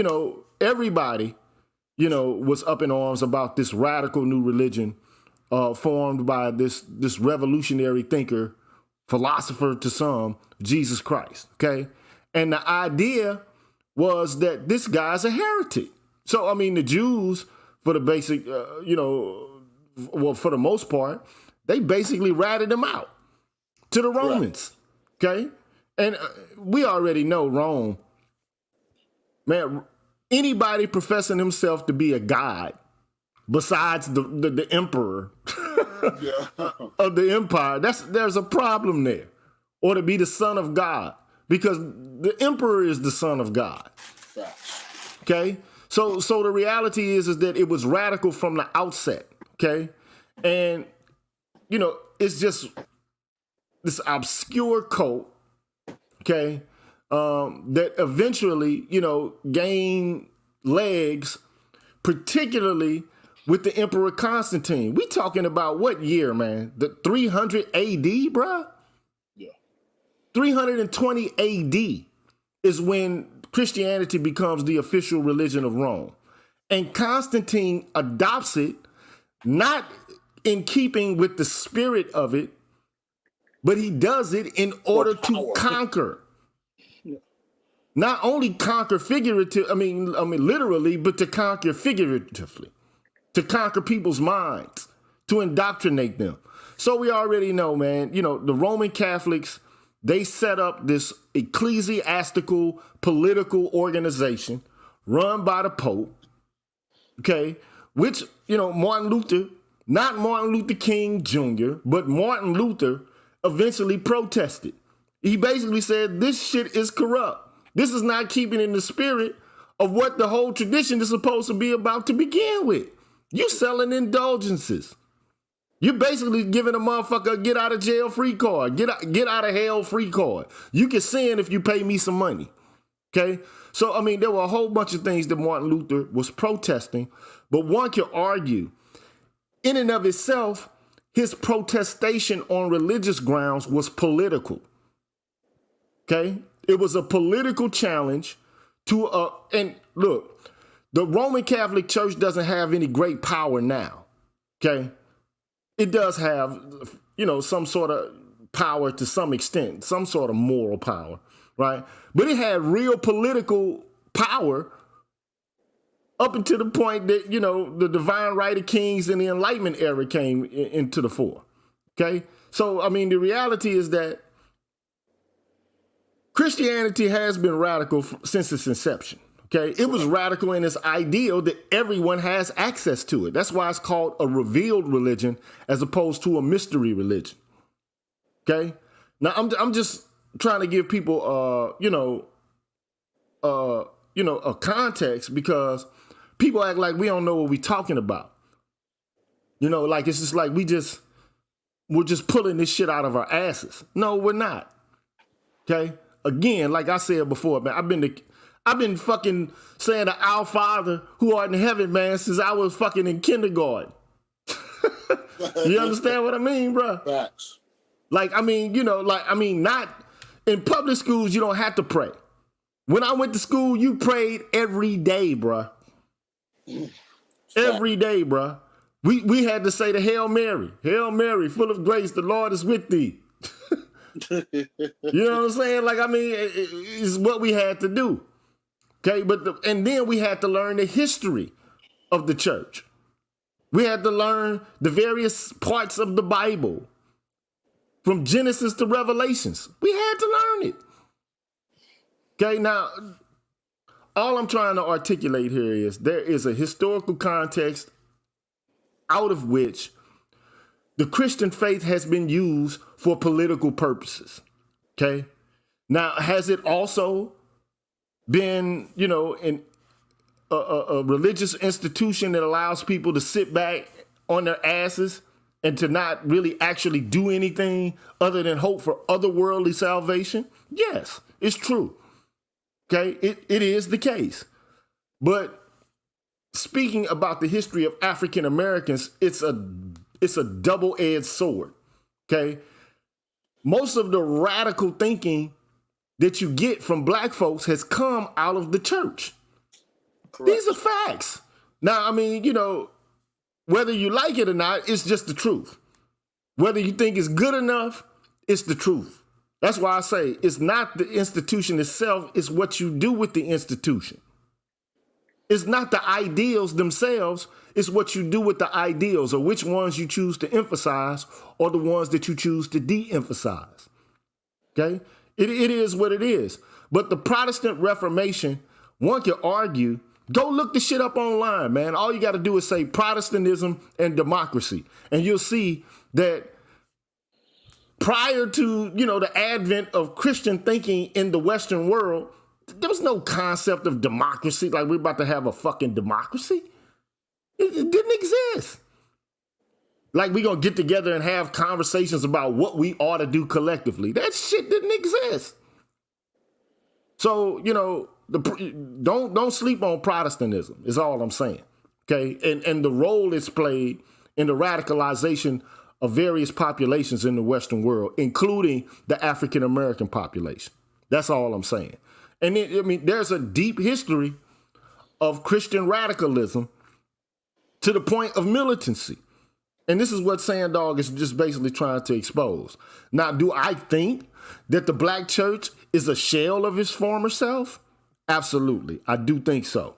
everybody, was up in arms about this radical new religion formed by this revolutionary thinker, philosopher to some, Jesus Christ, okay? And the idea was that this guy's a heretic. So, I mean, the Jews, for the basic, for the most part, they basically ratted him out to the Romans, okay? And we already know Rome, man, anybody professing himself to be a god besides the emperor of the empire, there's a problem there. Or to be the son of God, because the emperor is the son of God. Okay? So the reality is that it was radical from the outset, okay? And, it's just this obscure cult, okay, that eventually, gained legs, particularly with the Emperor Constantine. We talking about what year, man? The 300 AD, bruh? Yeah. 320 AD is when Christianity becomes the official religion of Rome. And Constantine adopts it, not in keeping with the spirit of it, but he does it in order to conquer. Not only conquer figurative, I mean literally, but to conquer figuratively, to conquer people's minds, to indoctrinate them. So we already know, man, you know, the Roman Catholics, they set up this ecclesiastical political organization run by the Pope, okay, which, you know, Martin Luther, not Martin Luther King Jr., but Martin Luther eventually protested. He basically said, this shit is corrupt. This is not keeping in the spirit of what the whole tradition is supposed to be about to begin with. You selling indulgences. You're basically giving a motherfucker a get out of jail free card, get out of hell free card. You can sin if you pay me some money. Okay? So, I mean, there were a whole bunch of things that Martin Luther was protesting, but one could argue, in and of itself, his protestation on religious grounds was political. Okay? It was a political challenge to and look, the Roman Catholic Church doesn't have any great power now. Okay? It does have, you know, some sort of power to some extent, some sort of moral power, right? But it had real political power up until the point that, you know, the divine right of kings and the Enlightenment era came into the fore. Okay? So, I mean, the reality is that Christianity has been radical since its inception. Okay, it was radical in its ideal that everyone has access to it. That's why it's called a revealed religion as opposed to a mystery religion. Okay, now I'm just trying to give people a context, because people act like we don't know what we're talking about. You know, like it's just like we're just pulling this shit out of our asses. No, we're not. Okay. Again, like I said before, man, I've been fucking saying to our Father who art in heaven, man, since I was fucking in kindergarten. You understand what I mean, bro? Facts. Like, I mean, you know, like, I mean, not in public schools, you don't have to pray. When I went to school, you prayed every day, bro. Every day, bro. We had to say the Hail Mary. Hail Mary, full of grace, the Lord is with thee. You know what I'm saying? Like, I mean, it's what we had to do. Okay, and then we had to learn the history of the church. We had to learn the various parts of the Bible, from Genesis to Revelations. We had to learn it. Okay, now, all I'm trying to articulate here is there is a historical context out of which the Christian faith has been used for political purposes. Okay, now, has it also been, you know, in a religious institution that allows people to sit back on their asses and to not really actually do anything other than hope for otherworldly salvation? Yes, it's true. Okay, it is the case. But speaking about the history of African Americans, it's a double-edged sword. Okay, most of the radical thinking that you get from black folks has come out of the church. Correct. These are facts. Now, I mean, you know, whether you like it or not, it's just the truth. Whether you think it's good enough, it's the truth. That's why I say it's not the institution itself, it's what you do with the institution. It's not the ideals themselves, it's what you do with the ideals, or which ones you choose to emphasize or the ones that you choose to de-emphasize. Okay? It is what it is. But the Protestant Reformation, one could argue, go look the shit up online, man. All you got to do is say Protestantism and democracy, and you'll see that prior to, you know, the advent of Christian thinking in the Western world, there was no concept of democracy, like we're about to have a fucking democracy. It didn't exist. Like we gonna get together and have conversations about what we ought to do collectively. That shit didn't exist. So, you know, don't sleep on Protestantism is all I'm saying. Okay, and the role it's played in the radicalization of various populations in the Western world, including the African American population. That's all I'm saying. And I mean, there's a deep history of Christian radicalism to the point of militancy. And this is what Sandog is just basically trying to expose. Now, do I think that the black church is a shell of its former self? Absolutely. I do think so.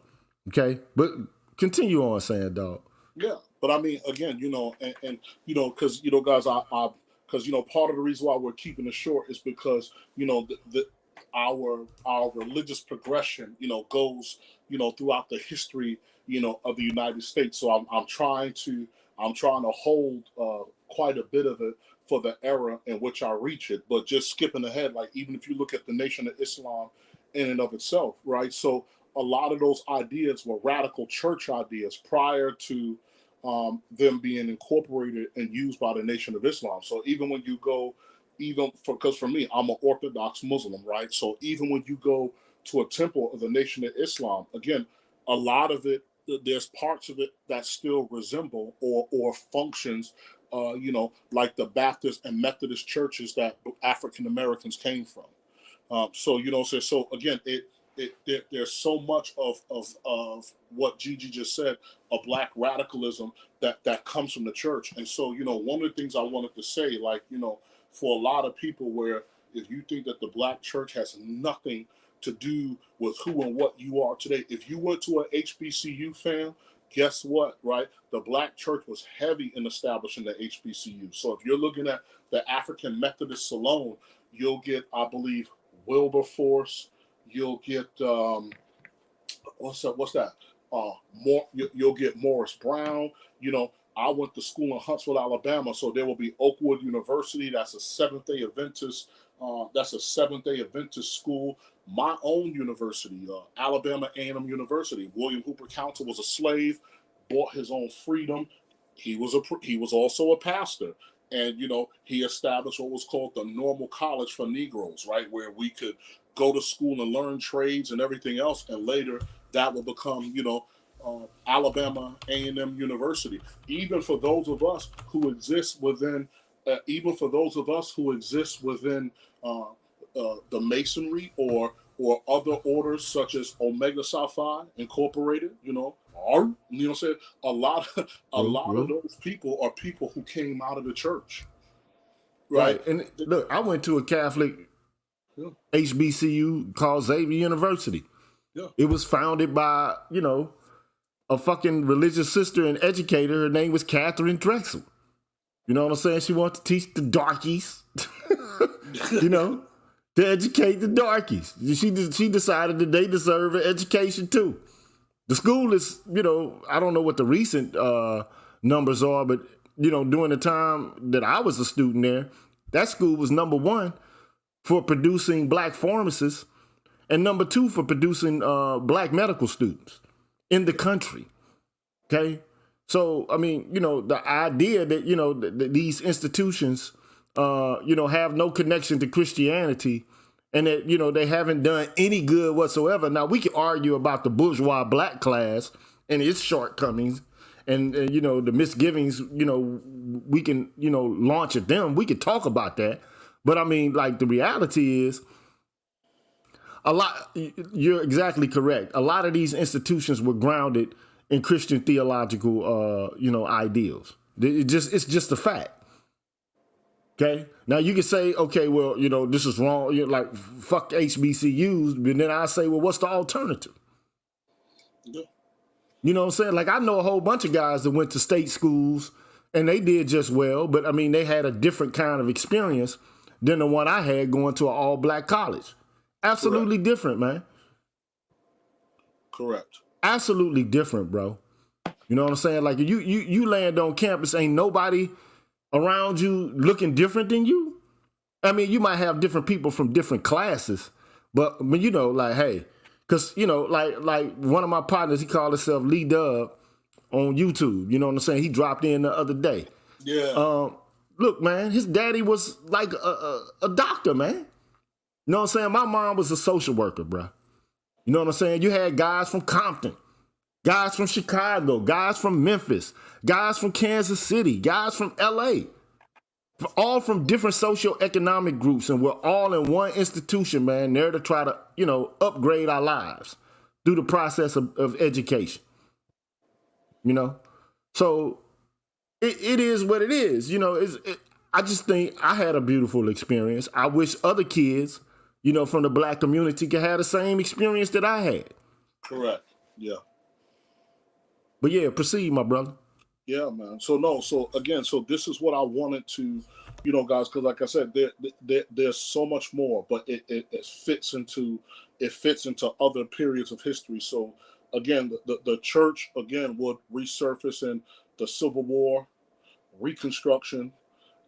Okay? But continue on, Sandog. Yeah, but I mean, again, and because guys, because part of the reason why we're keeping it short is because our religious progression, goes, throughout the history, of the United States. So I'm trying to hold quite a bit of it for the era in which I reach it. But just skipping ahead, like even if you look at the Nation of Islam in and of itself, right? So a lot of those ideas were radical church ideas prior to them being incorporated and used by the Nation of Islam. So even when you go, because for me, I'm an Orthodox Muslim, right? So even when you go to a temple of the Nation of Islam, again, a lot of it, there's parts of it that still resemble or functions, like the Baptist and Methodist churches that African Americans came from. So again, there's so much of what Gigi just said, of black radicalism that comes from the church. And so, one of the things I wanted to say, like, for a lot of people, where if you think that the black church has nothing to do with who and what you are today, if you went to an HBCU, fam, guess what, right? The black church was heavy in establishing the HBCU. So if you're looking at the African Methodists alone, you'll get, I believe, Wilberforce. You'll get what's that? You'll get Morris Brown. I went to school in Huntsville, Alabama, so there will be Oakwood University. That's a Seventh-day Adventist. That's a Seventh-day Adventist school. My own university, Alabama A&M University. William Hooper County was a slave, bought his own freedom. He was also a pastor. And he established what was called the Normal College for Negroes, right, where we could go to school and learn trades and everything else, and later that will become, Alabama A&M University. Even for those of us who exist within, the Masonry or other orders such as Omega Psi Phi Incorporated, what I'm saying? A lot of those people are people who came out of the church. Right. And look, I went to a Catholic HBCU called Xavier University. Yeah. It was founded by, a fucking religious sister and educator. Her name was Catherine Drexel. You know what I'm saying? She wanted to teach the darkies, to educate the darkies. She decided that they deserve an education too. The school is, I don't know what the recent numbers are, but, during the time that I was a student there, that school was number one for producing black pharmacists and number two for producing black medical students in the country. Okay? So, I mean, the idea that, that these institutions, have no connection to Christianity and that, they haven't done any good whatsoever. Now, we can argue about the bourgeois black class and its shortcomings and the misgivings, we can, launch at them. We could talk about that. But I mean, like, the reality is you're exactly correct. A lot of these institutions were grounded in Christian theological, ideals. It's just a fact. Okay. Now you can say, okay, well, this is wrong. You're like, fuck HBCUs. But then I say, well, what's the alternative? Yeah. You know what I'm saying? Like, I know a whole bunch of guys that went to state schools and they did just well, but I mean, they had a different kind of experience than the one I had going to an all black college. Absolutely Correct. Different, man. Correct. Absolutely different, bro. You know what I'm saying? Like, you land on campus, ain't nobody around you looking different than you. I mean, you might have different people from different classes, but like, hey, because, like one of my partners, he called himself Lee Dub on YouTube. You know what I'm saying? He dropped in the other day. Yeah. Look, man, his daddy was like a doctor, man. You know what I'm saying? My mom was a social worker, bro. You know what I'm saying? You had guys from Compton, guys from Chicago, guys from Memphis, guys from Kansas City, guys from LA, all from different socioeconomic groups, and we're all in one institution, man, there to try to, upgrade our lives through the process of education. So it is what it is. I just think I had a beautiful experience. I wish other kids, from the black community could have the same experience that I had. Correct. Yeah. But yeah, proceed, my brother. Yeah, man. So again, so this is what I wanted to, guys, because like I said, there's so much more, but it fits into other periods of history. So again, the church again would resurface in the Civil War, Reconstruction,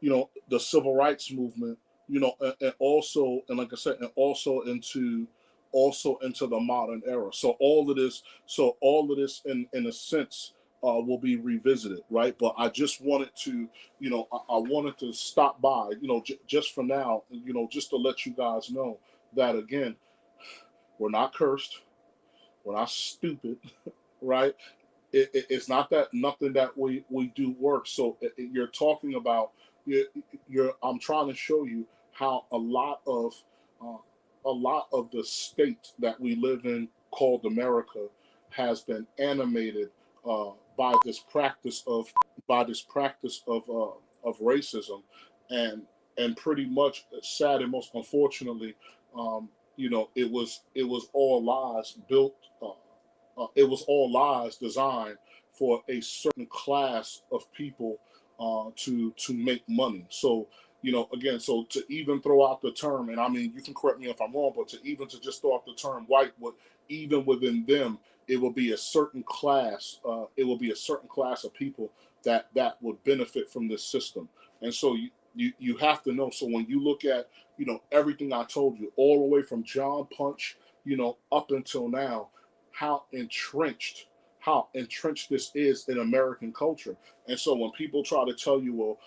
the Civil Rights Movement, and also, and like I said, and also into the modern era. So all of this in a sense will be revisited, right? But I just wanted to, I wanted to stop by, just for now, just to let you guys know that again, we're not cursed, we're not stupid, right? It's not that nothing that we do work. So you're talking about I'm trying to show you how uh, a lot of the state that we live in called America has been animated uh, by this practice of racism, and pretty much sad and most unfortunately, it was all lies built. It was all lies designed for a certain class of people to make money. So again, so to even throw out the term, and I mean you can correct me if I'm wrong, but to just throw out the term white, even within them, it will be a certain class. It will be a certain class of people that would benefit from this system. And so you have to know. So when you look at everything I told you, all the way from John Punch, up until now, how entrenched this is in American culture. And so when people try to tell you, well,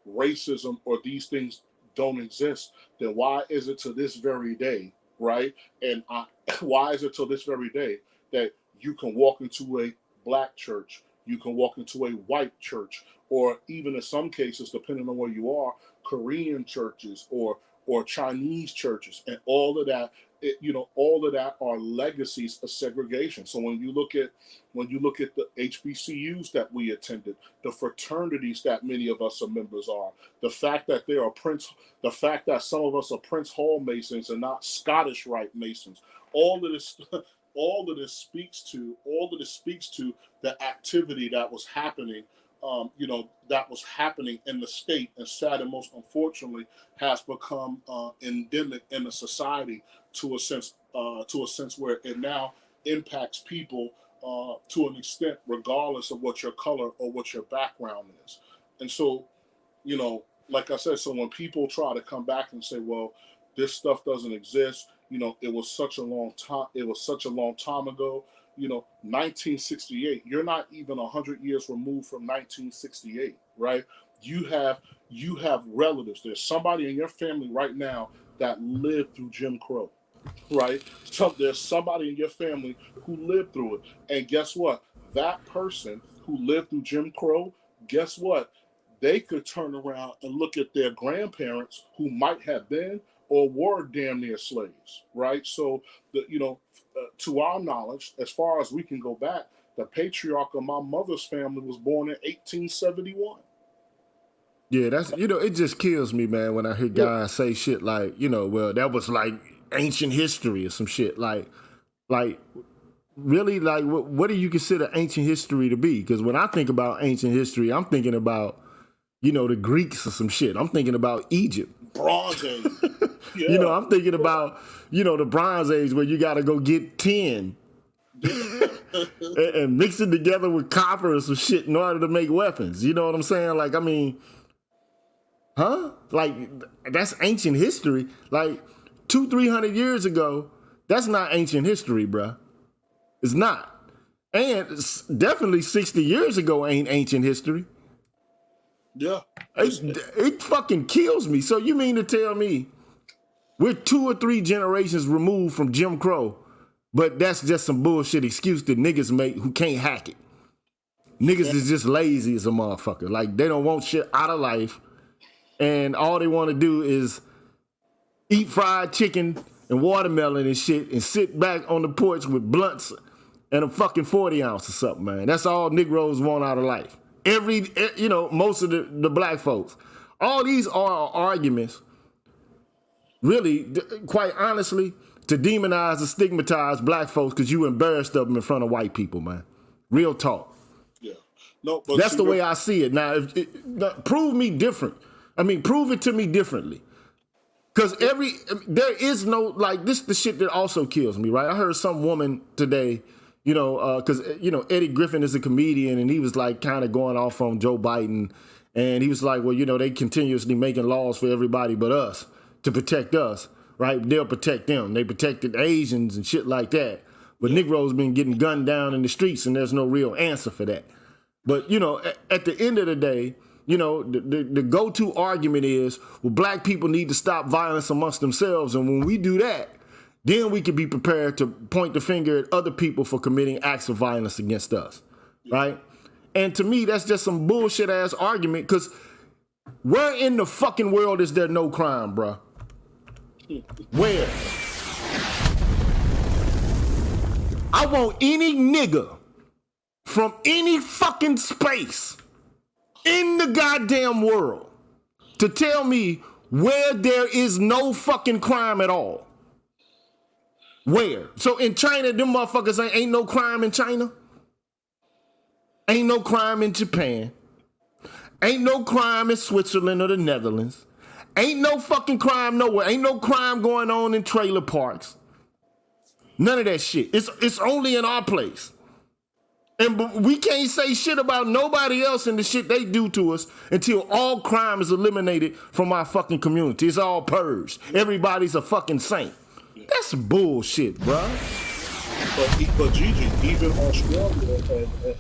racism or these things don't exist, then why is it to this very day, right? And why is it to this very day that you can walk into a black church, you can walk into a white church, or even in some cases, depending on where you are, Korean churches or Chinese churches, and all of that, all of that are legacies of segregation. So when you look at the HBCUs that we attended, the fraternities that many of us are members are, the fact that the fact that some of us are Prince Hall Masons and not Scottish Rite Masons, all of this, all of this speaks to the activity that was happening. That was happening in the state, and sad and most unfortunately has become endemic in the society to a sense where it now impacts people to an extent, regardless of what your color or what your background is. And so, like I said, so when people try to come back and say, well, this stuff doesn't exist, it was such a long time. It was such a long time ago. 1968. You're not even 100 years removed from 1968, right? You have relatives. There's somebody in your family right now that lived through Jim Crow, right? So there's somebody in your family who lived through it, and guess what? That person who lived through Jim Crow, guess what? They could turn around and look at their grandparents who might have been or were damn near slaves, right? So to our knowledge, as far as we can go back, the patriarch of my mother's family was born in 1871. Yeah, that's it just kills me, man, when I hear Yeah. guys say shit like, well, that was like ancient history or some shit. Like really, like what do you consider ancient history to be? Because when I think about ancient history, I'm thinking about, the Greeks or some shit. I'm thinking about Egypt. Bronze Age. Yeah. I'm thinking about, the Bronze Age where you got to go get tin and mix it together with copper or some shit in order to make weapons. You know what I'm saying? Like, I mean, huh? Like, that's ancient history. Like, 200-300 years ago, that's not ancient history, bruh. It's not. And definitely 60 years ago ain't ancient history. Yeah. It fucking kills me. So you mean to tell me we're 2 or 3 generations removed from Jim Crow, but that's just some bullshit excuse that niggas make who can't hack it. Niggas is just lazy as a motherfucker. Like, they don't want shit out of life, and all they want to do is eat fried chicken and watermelon and shit and sit back on the porch with blunts and a fucking 40 ounce or something, man. That's all Negroes want out of life. most of the black folks. All these are arguments, really, quite honestly, to demonize and stigmatize black folks because you embarrassed of them in front of white people, man. Real talk. Yeah. No, but that's the way I see it. Now, prove me different. I mean, prove it to me differently. Because there is no, like, this the shit that also kills me, right? I heard some woman today, because, Eddie Griffin is a comedian, and he was, like, kind of going off on Joe Biden, and he was like, well, they continuously making laws for everybody but us to protect us, right? They'll protect them. They protected Asians and shit like that. But Negroes been getting gunned down in the streets, and there's no real answer for that. But, at the end of the day, the go-to argument is, well, black people need to stop violence amongst themselves. And when we do that, then we can be prepared to point the finger at other people for committing acts of violence against us, right? And to me, that's just some bullshit-ass argument, because where in the fucking world is there no crime, bruh? Where? I want any nigga from any fucking space in the goddamn world to tell me where there is no fucking crime at all. Where? So in China, them motherfuckers ain't no crime in China. Ain't no crime in Japan. Ain't no crime in Switzerland or the Netherlands. Ain't no fucking crime nowhere. Ain't no crime going on in trailer parks. None of that shit. It's only in our place. And we can't say shit about nobody else and the shit they do to us until all crime is eliminated from our fucking community. It's all purged. Everybody's a fucking saint. That's bullshit, bro. But Gigi, even Australia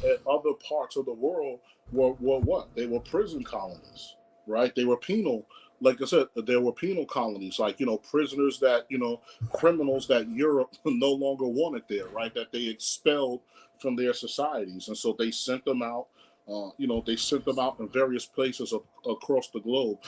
and other parts of the world were what? They were prison colonies, right? They were penal. Like I said, there were penal colonies, like, prisoners that, criminals that Europe no longer wanted there, right? That they expelled from their societies. And so they sent them out, they sent them out in various places across the globe.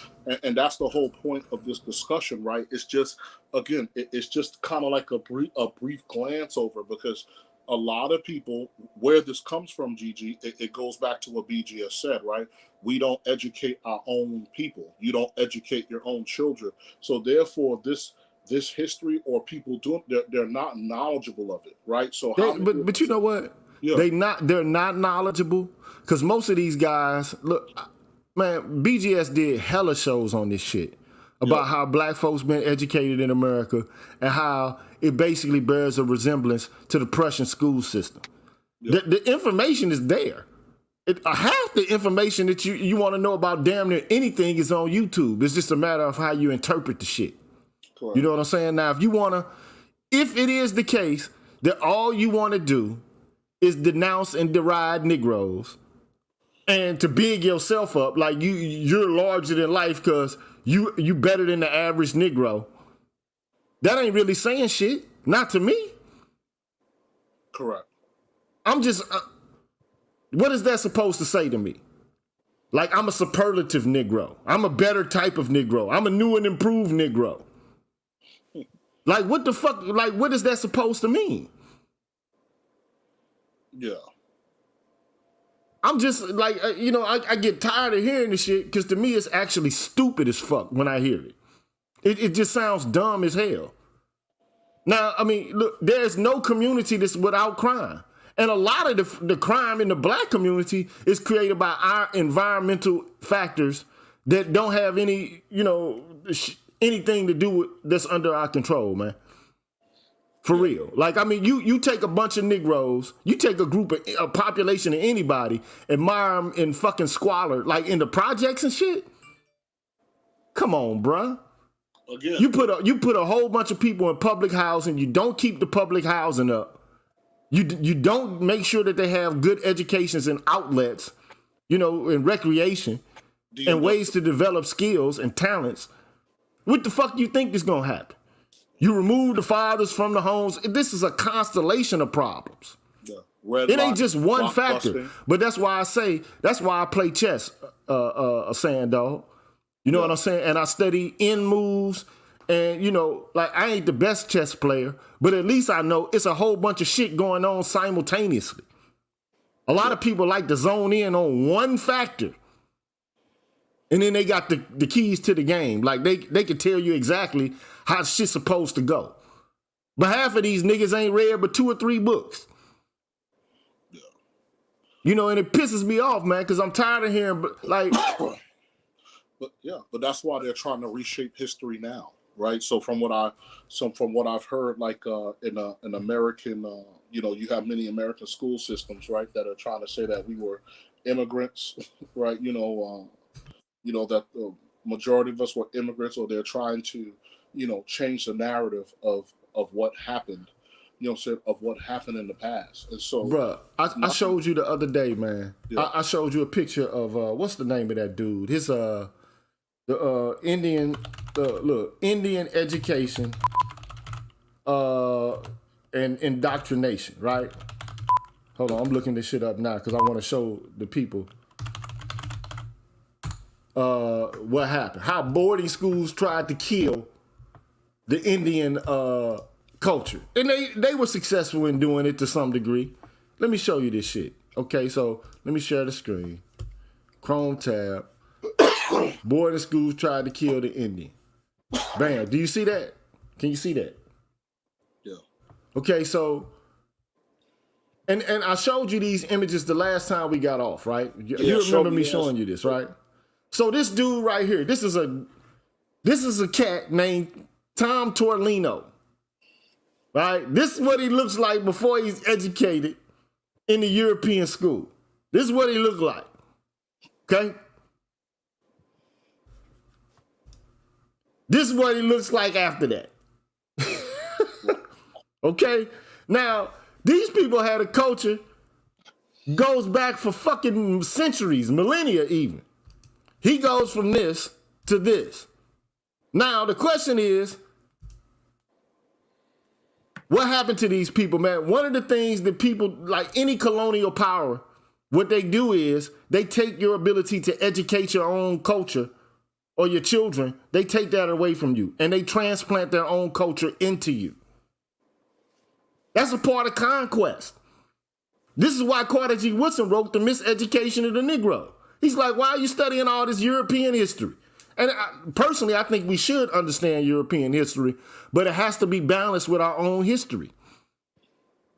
And that's the whole point of this discussion, right? It's just, again, it's just kind of like a brief glance over, because a lot of people, where this comes from, Gigi, it goes back to what BG has said, right? We don't educate our own people. You don't educate your own children. So therefore, this history, or people doing, they're not knowledgeable of it, right? So but you know what? Yeah. They're not knowledgeable, because most of these guys, look, man, BGS did hella shows on this shit about how black folks been educated in America and how it basically bears a resemblance to the Prussian school system. The information is there. Half the information that you want to know about damn near anything is on YouTube. It's just a matter of how you interpret the shit. Correct. You know what I'm saying? Now, if it is the case that all you want to do is denounce and deride Negroes and to big yourself up like you're larger than life because you better than the average Negro, that ain't really saying shit. Not to me. Correct. I'm just... what is that supposed to say to me? Like, I'm a superlative Negro. I'm a better type of Negro. I'm a new and improved Negro. Like, what the fuck? Like, what is that supposed to mean? Yeah. I'm just like, I get tired of hearing this shit, because to me it's actually stupid as fuck when I hear it. It just sounds dumb as hell. Now, I mean, look, there's no community that's without crime. And a lot of the crime in the black community is created by our environmental factors that don't have any, anything to do with that's under our control, man. For real. Like, I mean, you take a bunch of Negroes, you take a group of a population of anybody, admire them in fucking squalor, like in the projects and shit. Come on, bruh. Again. You put a whole bunch of people in public housing, you don't keep the public housing up. You don't make sure that they have good educations and outlets, and recreation and ways to develop skills and talents. What the fuck do you think is gonna happen? You remove the fathers from the homes. This is a constellation of problems. Yeah. It ain't just one factor. Busting. But that's why I play chess, Sand Dog. You know what I'm saying? And I study end moves. And, like, I ain't the best chess player, but at least I know it's a whole bunch of shit going on simultaneously. A lot of people like to zone in on one factor. And then they got the keys to the game. Like they can tell you exactly how shit's supposed to go. But half of these niggas ain't read but 2 or 3 books. Yeah. You know, and it pisses me off, man, because I'm tired of hearing like but that's why they're trying to reshape history now, right? So from what I've heard, like in an American, you know, you have many American school systems, right, that are trying to say that we were immigrants, right? You know that the majority of us were immigrants, or they're trying to, you know, change the narrative of what happened, you know, of what happened in the past. And so, bruh, I showed you the other day, man. Yeah. I showed you a picture of what's the name of that dude? His the Indian Indian education and indoctrination, right? Hold on, I'm looking this shit up now because I want to show the people what happened. How boarding schools tried to kill the Indian culture. And they were successful in doing it to some degree. Let me show you this shit. Okay, so let me share the screen. Chrome tab. Boarding schools tried to kill the Indian. Bam. Do you see that? Can you see that? Yeah. Okay, so and I showed you these images the last time we got off, right? You remember me showing you this, right? So this dude right here, this is a cat named Tom Torlino, right? This is what he looks like before he's educated in the European school. This is what he looked like, okay? This is what he looks like after that. Okay? Now, these people had a culture goes back for fucking centuries, millennia even. He goes from this to this. Now, the question is, what happened to these people, man? One of the things that people, like any colonial power, what they do is they take your ability to educate your own culture or your children, they take that away from you and they transplant their own culture into you. That's a part of conquest. This is why Carter G. Woodson wrote The Miseducation of the Negro. He's like, why are you studying all this European history? And personally, I think we should understand European history, but it has to be balanced with our own history.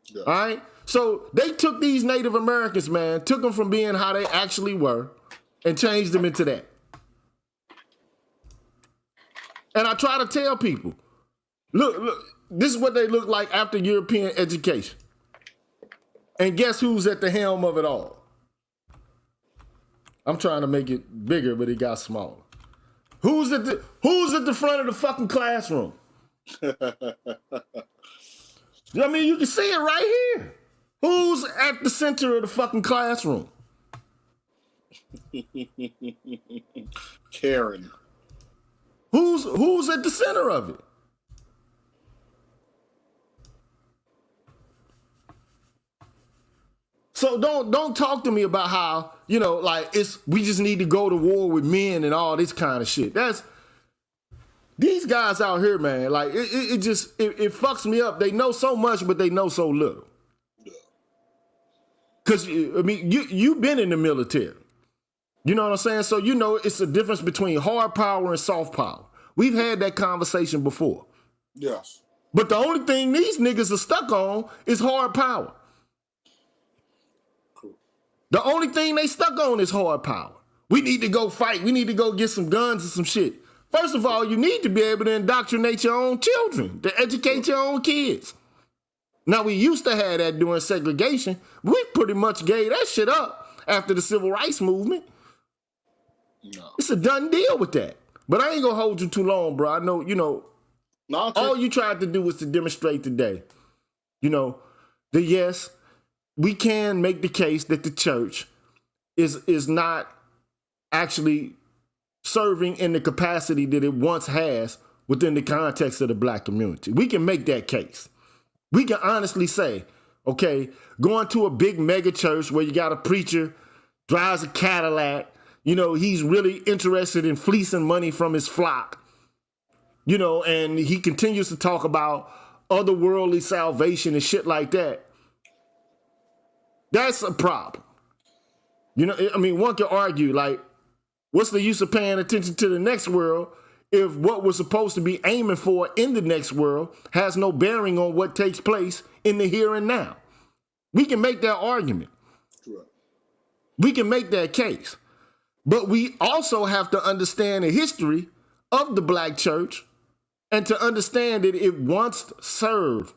Yeah. All right? So they took these Native Americans, man, took them from being how they actually were and changed them into that. And I try to tell people, look, this is what they look like after European education. And guess who's at the helm of it all? I'm trying to make it bigger, but it got smaller. Who's at the front of the fucking classroom? I mean, you can see it right here. Who's at the center of the fucking classroom? Karen. Who's at the center of it? So don't talk to me about how, you know, like we just need to go to war with men and all this kind of shit. That's these guys out here, man. Like it fucks me up. They know so much, but they know so little. Because I mean, you've been in the military. You know what I'm saying? So you know it's the difference between hard power and soft power. We've had that conversation before. Yes. But the only thing these niggas are stuck on is hard power. The only thing they stuck on is hard power. We need to go fight. We need to go get some guns and some shit. First of all, you need to be able to indoctrinate your own children, to educate your own kids. Now, we used to have that during segregation. We pretty much gave that shit up after the civil rights movement. No. It's a done deal with that. But I ain't gonna hold you too long, bro. I know, you know, all you tried to do was to demonstrate today, you know, that yes, we can make the case that the church is not actually serving in the capacity that it once has within the context of the black community. We can make that case. We can honestly say, okay, going to a big mega church where you got a preacher, drives a Cadillac, you know, he's really interested in fleecing money from his flock, you know, and he continues to talk about otherworldly salvation and shit like that. That's a problem. You know, I mean, one could argue, like, what's the use of paying attention to the next world if what we're supposed to be aiming for in the next world has no bearing on what takes place in the here and now? We can make that argument. Correct. We can make that case. But we also have to understand the history of the black church and to understand that it once served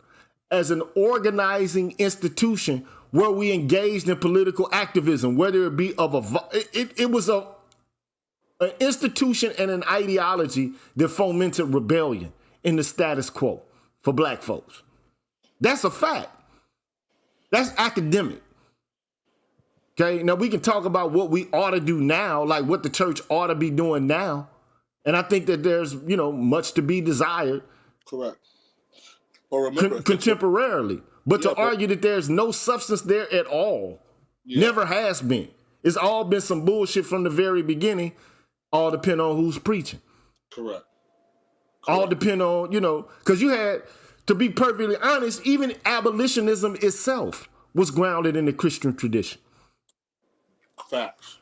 as an organizing institution where we engaged in political activism, whether it be of it was an institution and an ideology that fomented rebellion in the status quo for black folks. That's a fact. That's academic. Okay, now we can talk about what we ought to do now, like what the church ought to be doing now. And I think that there's, much to be desired. Correct. But remember, contemporarily. But to argue that there's no substance there at all, never has been. It's all been some bullshit from the very beginning, all depend on who's preaching. Correct. All depend on, because you had, to be perfectly honest, even abolitionism itself was grounded in the Christian tradition. Facts.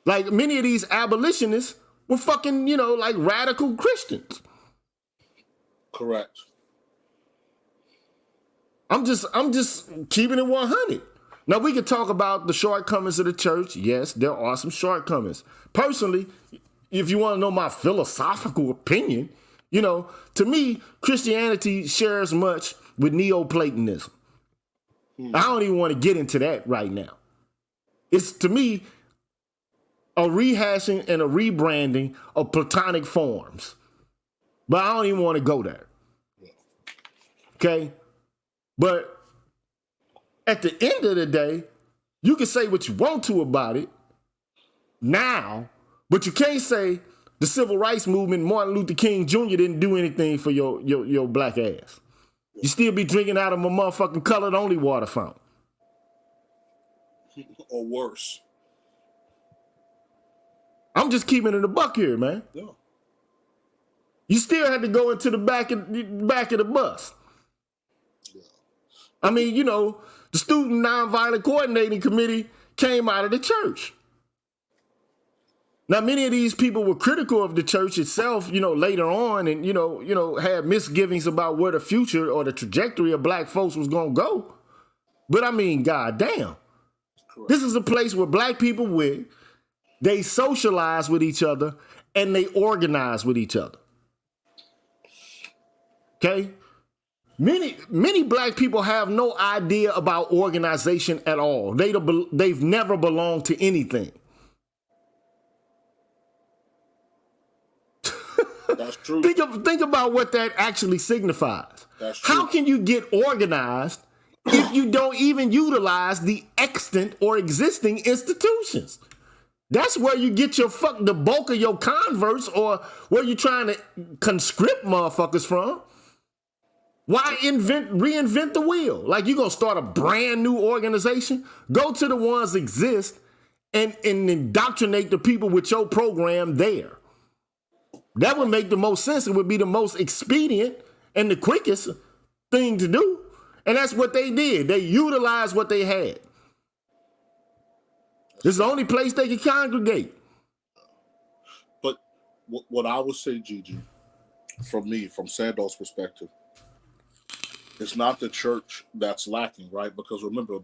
Like many of these abolitionists were fucking, like radical Christians. Correct. I'm just keeping it 100. Now we can talk about the shortcomings of the church. Yes, there are some shortcomings. Personally, if you want to know my philosophical opinion, to me, Christianity shares much with Neoplatonism. I don't even want to get into that right now. It's, to me, a rehashing and a rebranding of Platonic forms. But I don't even want to go there. Okay? But at the end of the day, you can say what you want to about it now, but you can't say the civil rights movement, Martin Luther King Jr. didn't do anything for your black ass. You still be drinking out of a motherfucking colored only water fountain. Or worse. I'm just keeping it a buck here, man. Yeah. You still had to go into the back of the bus. Yeah. I mean, the Student Nonviolent Coordinating Committee came out of the church. Now, many of these people were critical of the church itself, later on, and, had misgivings about where the future or the trajectory of black folks was going to go. But I mean, goddamn. This is a place where black people they socialize with each other and they organize with each other. Okay? Many black people have no idea about organization at all. They've never belonged to anything. That's true. Think about what that actually signifies. That's true. How can you get organized if you don't even utilize the extant or existing institutions? That's where you get the bulk of your converts, or where you're trying to conscript motherfuckers from. Why reinvent the wheel? Like, you gonna start a brand new organization? Go to the ones that exist and indoctrinate the people with your program there. That would make the most sense. It would be the most expedient and the quickest thing to do. And that's what they did. They utilized what they had. This is the only place they could congregate. But what I would say, Gigi, from Sandal's perspective, it's not the church that's lacking, right? Because remember,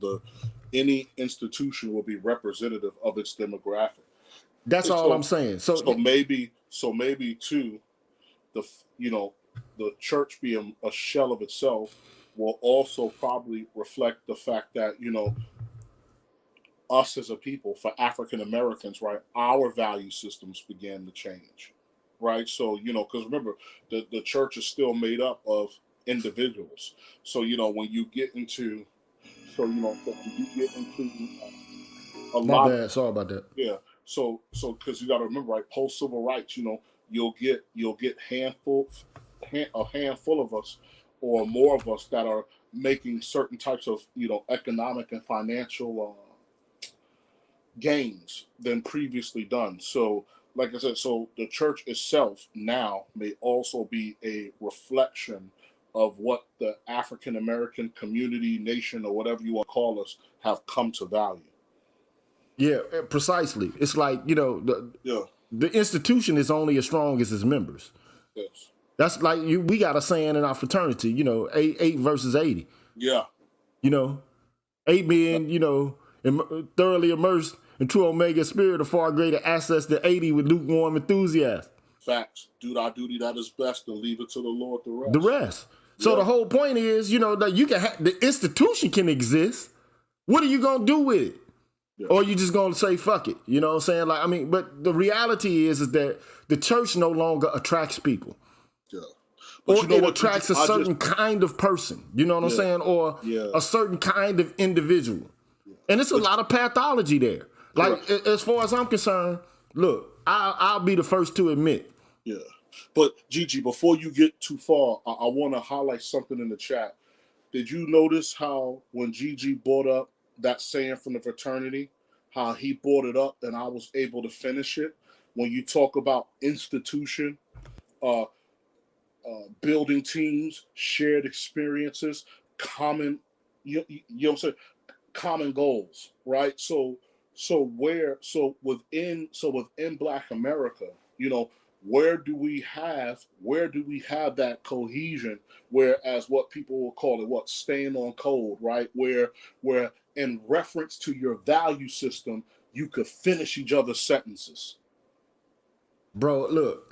any institution will be representative of its demographic. That's all I'm saying. So maybe too, the church being a shell of itself will also probably reflect the fact that, us as a people, for African Americans, right, our value systems began to change, right? So, because remember, the church is still made up of individuals. So, when you get into, a lot. My bad. Sorry about that. Yeah. So, because you got to remember, right, post civil rights, you'll get a handful of us or more of us that are making certain types of, economic and financial gains than previously done. So, like I said, so the church itself now may also be a reflection of what the African American community, nation, or whatever you want to call us, have come to value. Yeah, precisely. It's like, you know, the institution is only as strong as its members. Yes. That's like we got a saying in our fraternity, you know, eight versus 80. Yeah. You know, 8 being, you know, thoroughly immersed in true Omega spirit, a far greater access than 80 with lukewarm enthusiasm. Facts. Do our duty that is best and leave it to the Lord the rest. The rest. So the whole point is, you know, that you can the institution can exist. What are you gonna do with it? Yeah. Or you just gonna say fuck it? You know what I'm saying? Like, I mean, but the reality is that the church no longer attracts people. Yeah. But or you know it attracts a certain kind of person. You know what I'm saying? Or a certain kind of individual. Yeah. And it's a lot of pathology there. Like, as far as I'm concerned, look, I'll be the first to admit. Yeah. But Gigi, before you get too far, I want to highlight something in the chat. Did you notice how when Gigi brought up that saying from the fraternity, how he brought it up and I was able to finish it? When you talk about institution, building teams, shared experiences, common, you know what I'm saying, common goals, right? So within Black America, you know, where do we have that cohesion? Whereas what people will call it, staying on code, right? Where in reference to your value system, you could finish each other's sentences. Bro, look,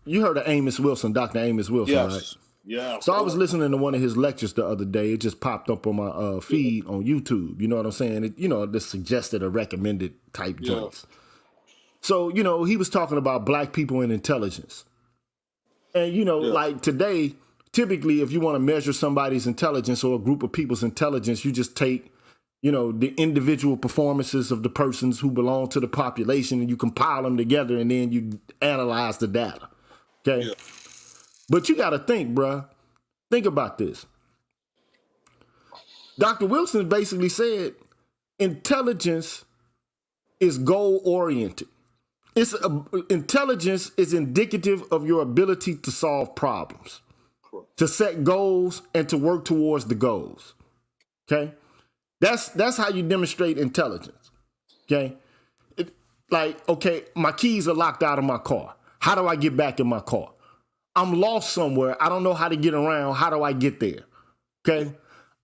you heard of Dr. Amos Wilson, yes. Right? Yeah. So I was listening to one of his lectures the other day. It just popped up on my feed on YouTube. You know what I'm saying? It, you know, the suggested or recommended type joints. So, you know, he was talking about Black people and intelligence. And, you know, like today, typically, if you want to measure somebody's intelligence or a group of people's intelligence, you just take, you know, the individual performances of the persons who belong to the population and you compile them together and then you analyze the data. Okay? Yeah. But you got to think, bruh. Think about this. Dr. Wilson basically said intelligence is goal-oriented. Intelligence is indicative of your ability to solve problems, to set goals, and to work towards the goals. Okay? That's how you demonstrate intelligence. Okay? Okay, my keys are locked out of my car. How do I get back in my car? I'm lost somewhere. I don't know how to get around. How do I get there? Okay?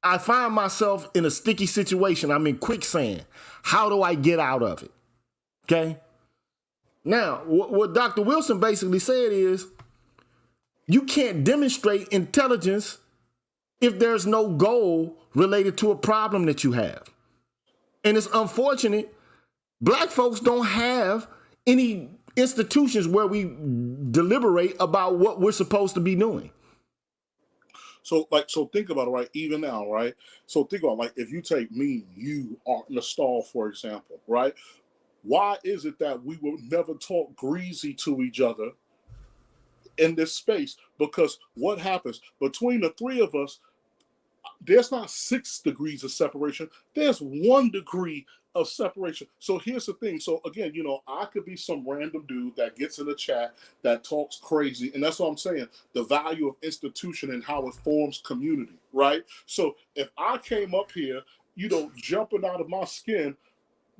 I find myself in a sticky situation. I'm in quicksand. How do I get out of it? Okay? Now, what Dr. Wilson basically said is, you can't demonstrate intelligence if there's no goal related to a problem that you have. And it's unfortunate, Black folks don't have any institutions where we deliberate about what we're supposed to be doing. So think about it, right? Even now, right? So think about, like, if you take me, you, Art Nastal, for example, right? Why is it that we will never talk greasy to each other in this space? Because what happens between the three of us, there's not 6 degrees of separation. There's 1 degree of separation. So here's the thing. So again, you know, I could be some random dude that gets in the chat that talks crazy. And that's what I'm saying. The value of institution and how it forms community, right? So if I came up here, you know, jumping out of my skin,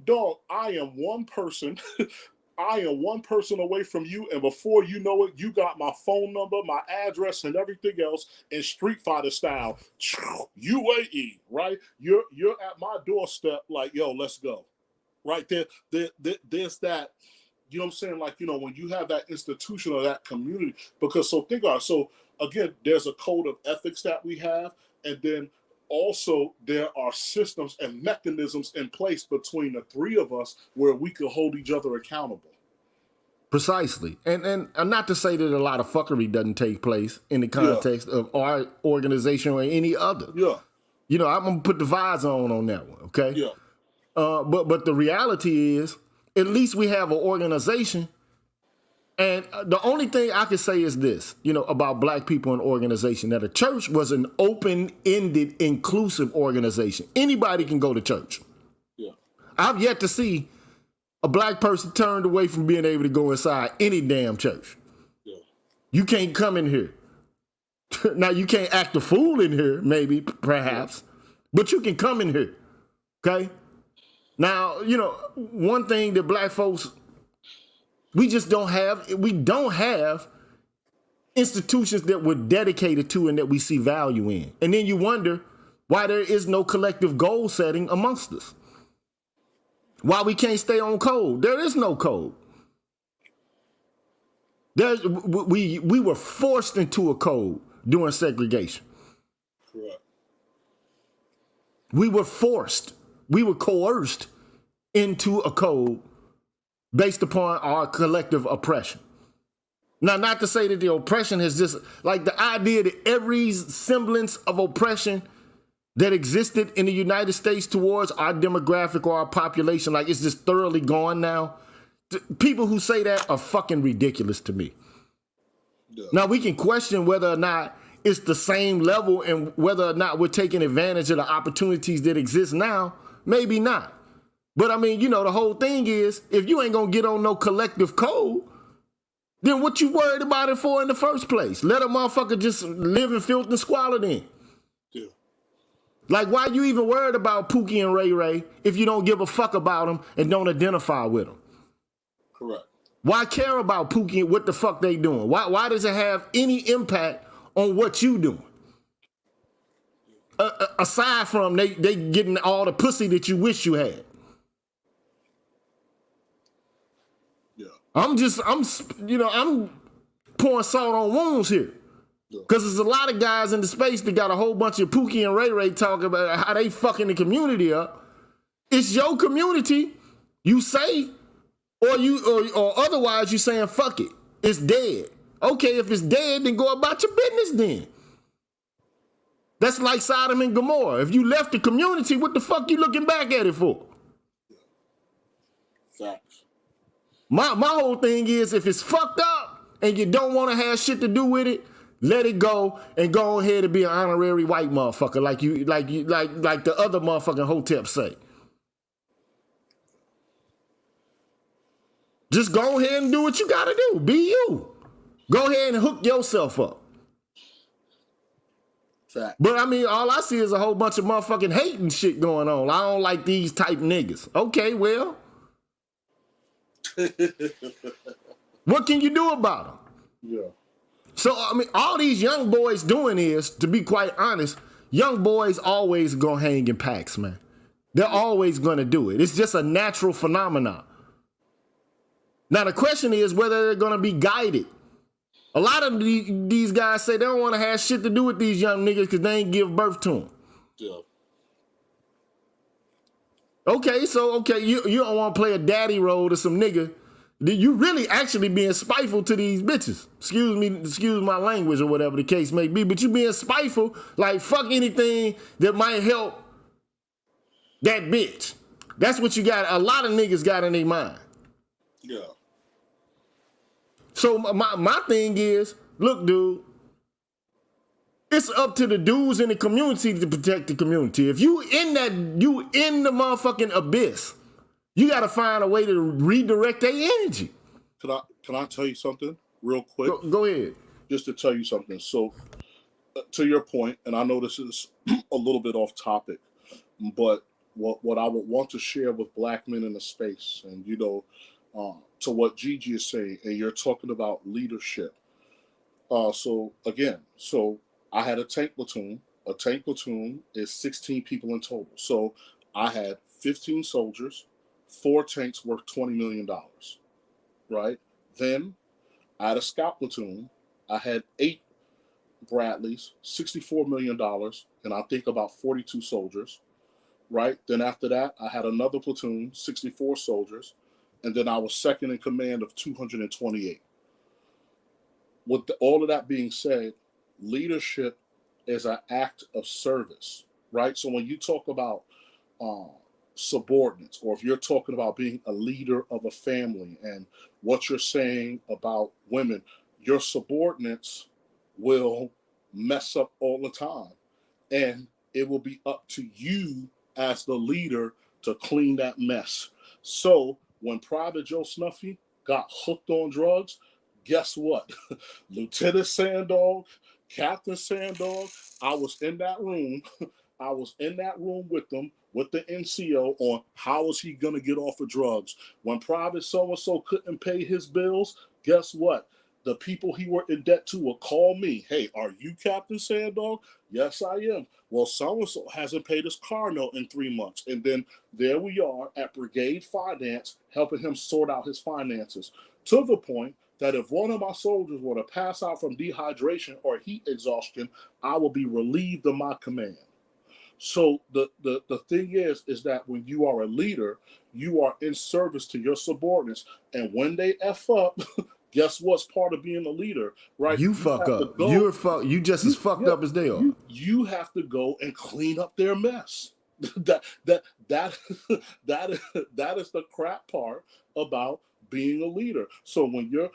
dog, I am one person. I am one person away from you, and before you know it, you got my phone number, my address, and everything else in Street Fighter style. UAE, right? You're at my doorstep, like, yo, let's go. Right there, there's that. You know what I'm saying? Like, you know, when you have that institution or that community, because so think about it. So again, there's a code of ethics that we have, and then also there are systems and mechanisms in place between the three of us where we can hold each other accountable. Precisely. And not to say that a lot of fuckery doesn't take place in the context of our organization or any other. Yeah. You know, I'm going to put the visor on that one, okay? Yeah. But the reality is, at least we have an organization. And the only thing I can say is this, you know, about Black people in organization, that a church was an open-ended, inclusive organization. Anybody can go to church. Yeah. I've yet to see a Black person turned away from being able to go inside any damn church. Yeah. You can't come in here. Now, you can't act a fool in here, maybe, perhaps, but you can come in here, okay? Now, you know, one thing that black folks, we don't have institutions that we're dedicated to and that we see value in. And then you wonder why there is no collective goal setting amongst us. Why we can't stay on code. There is no code. We were forced into a code during segregation. Correct. We were coerced into a code based upon our collective oppression. Now, not to say that the oppression has just, like the idea that every semblance of oppression that existed in the United States towards our demographic or our population, like it's just thoroughly gone now. People who say that are fucking ridiculous to me. Yeah. Now, we can question whether or not it's the same level and whether or not we're taking advantage of the opportunities that exist now. Maybe not. But I mean, you know, the whole thing is, if you ain't gonna get on no collective code, then what you worried about it for in the first place? Let a motherfucker just live in filth and squalor then. Yeah. Like, why you even worried about Pookie and Ray Ray if you don't give a fuck about them and don't identify with them? Correct. Why care about Pookie and what the fuck they doing? Why does it have any impact on what you doing? Aside from they getting all the pussy that you wish you had. Yeah. I'm pouring salt on wounds here. Because there's a lot of guys in the space that got a whole bunch of Pookie and Ray Ray talking about how they fucking the community up. It's your community, you say, or otherwise you saying fuck it. It's dead. Okay, if it's dead, then go about your business then. That's like Sodom and Gomorrah. If you left the community, what the fuck you looking back at it for? Facts. My whole thing is, if it's fucked up and you don't want to have shit to do with it, let it go and go ahead and be an honorary white motherfucker like the other motherfucking Hotep say. Just go ahead and do what you gotta do. Be you. Go ahead and hook yourself up. Fact. But I mean, all I see is a whole bunch of motherfucking hate and shit going on. I don't like these type niggas. Okay, well. What can you do about them? Yeah. So, I mean, all these young boys doing is, to be quite honest, young boys always gonna hang in packs, man. They're always gonna do it. It's just a natural phenomenon. Now, the question is whether they're gonna be guided. A lot of these guys say they don't want to have shit to do with these young niggas because they ain't give birth to them. Yeah. Okay, you don't want to play a daddy role to some nigga. You really actually being spiteful to these bitches. Excuse my language or whatever the case may be, but you being spiteful, like fuck anything that might help that bitch. That's what you got. A lot of niggas got in their mind. Yeah. So my thing is, look, dude, it's up to the dudes in the community to protect the community. If you in the motherfucking abyss, you got to find a way to redirect their energy. Can I tell you something real quick? Go ahead. Just to tell you something. So, to your point, and I know this is a little bit off topic, but what I would want to share with black men in the space, and to what Gigi is saying, and you're talking about leadership. So I had a tank platoon. A tank platoon is 16 people in total. So I had 15 soldiers, 4 tanks worth $20 million, right? Then I had a scout platoon. I had 8 Bradleys, $64 million, and I think about 42 soldiers, right? Then after that, I had another platoon, 64 soldiers, and then I was second in command of 228. With all of that being said, leadership is an act of service, right? So when you talk about subordinates, or if you're talking about being a leader of a family and what you're saying about women, your subordinates will mess up all the time. And it will be up to you as the leader to clean that mess. So when Private Joe Snuffy got hooked on drugs, guess what? Lieutenant Sandog, Captain Sandog, I was in that room. I was in that room with them, with the NCO, on how is he going to get off of drugs. When Private so-and-so couldn't pay his bills, guess what? The people he were in debt to will call me. Hey, are you Captain Sandog? Yes, I am. Well, so-and-so hasn't paid his car note in 3 months. And then there we are at Brigade Finance, helping him sort out his finances, to the point that if one of my soldiers were to pass out from dehydration or heat exhaustion, I will be relieved of my command. So the thing is that when you are a leader, you are in service to your subordinates. And when they F up, guess what's part of being a leader, right? You You fuck have to up. go, You just as fucked yeah, up as they are. you have to go and clean up their mess. that that that that is the crap part about being a leader. So when your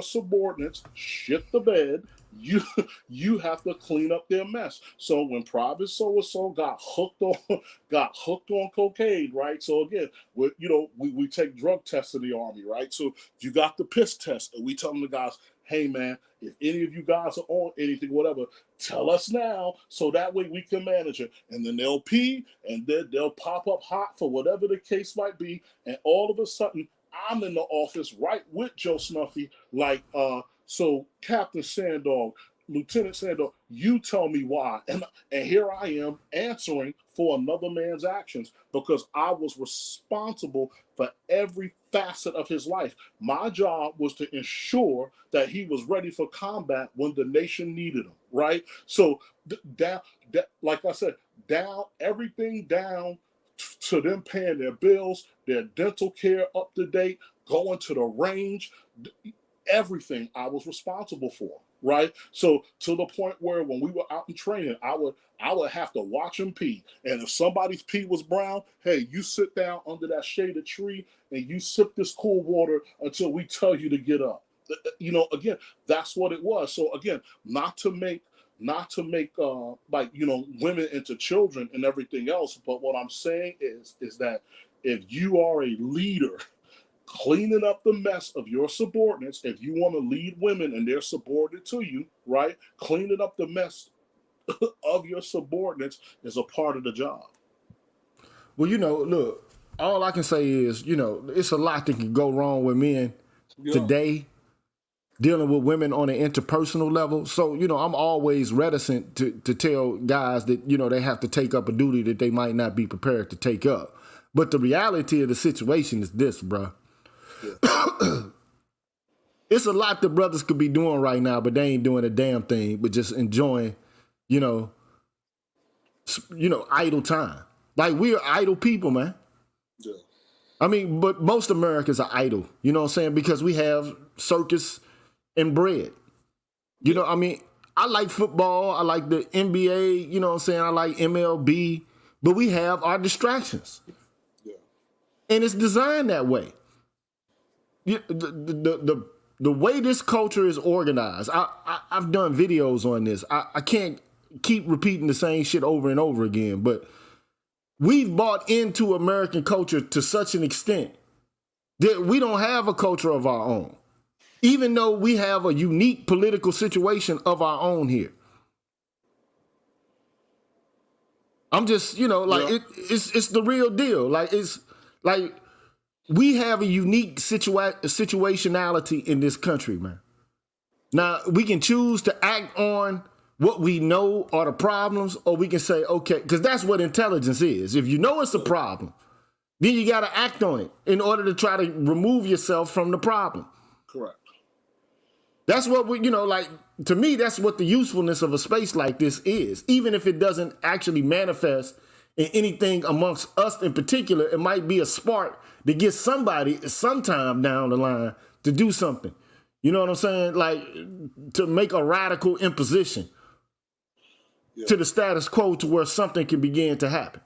subordinates shit the bed, you you have to clean up their mess. So when Private so and so got hooked on cocaine, right? So again, we take drug tests in the army, right? So you got the piss test, and we tell them the guys, hey man, if any of you guys are on anything, whatever, tell us now so that way we can manage it. And then they'll pee, and then they'll pop up hot for whatever the case might be. And all of a sudden, I'm in the office right with Joe Snuffy, like, so Captain Sandog, Lieutenant Sandog, you tell me why. And here I am answering for another man's actions because I was responsible for every facet of his life. My job was to ensure that he was ready for combat when the nation needed him, right? So down, like I said, down everything down to them paying their bills, their dental care up to date, going to the range, everything I was responsible for, right? So to the point where when we were out in training, I would have to watch them pee. And if somebody's pee was brown, hey, you sit down under that shaded tree and you sip this cool water until we tell you to get up. Again, that's what it was. So again, not to make women into children and everything else, but what I'm saying is that if you are a leader, cleaning up the mess of your subordinates, if you want to lead women and they're subordinate to you, right? Cleaning up the mess of your subordinates is a part of the job. Well, look, all I can say is, it's a lot that can go wrong with men today dealing with women on an interpersonal level. So, I'm always reticent to tell guys that, they have to take up a duty that they might not be prepared to take up. But the reality of the situation is this, bro. Yeah. It's a lot that brothers could be doing right now, but they ain't doing a damn thing, but just enjoying, idle time. Like, we are idle people, man. Yeah. I mean, but most Americans are idle, you know what I'm saying? Because we have circus and bread. You know, I mean, I like football. I like the NBA, you know what I'm saying? I like MLB, but we have our distractions. Yeah. And it's designed that way. The way this culture is organized, I've done videos on this. I can't keep repeating the same shit over and over again, but we've bought into American culture to such an extent that we don't have a culture of our own, even though we have a unique political situation of our own here. I'm just, it's the real deal. Like, it's like, we have a unique situationality in this country, man. Now, we can choose to act on what we know are the problems, or we can say, okay, because that's what intelligence is. If you know it's a problem, then you got to act on it in order to try to remove yourself from the problem. Correct. That's what to me, that's what the usefulness of a space like this is. Even if it doesn't actually manifest in anything amongst us in particular, it might be a spark to get somebody sometime down the line to do something. You know what I'm saying? Like, to make a radical imposition to the status quo to where something can begin to happen.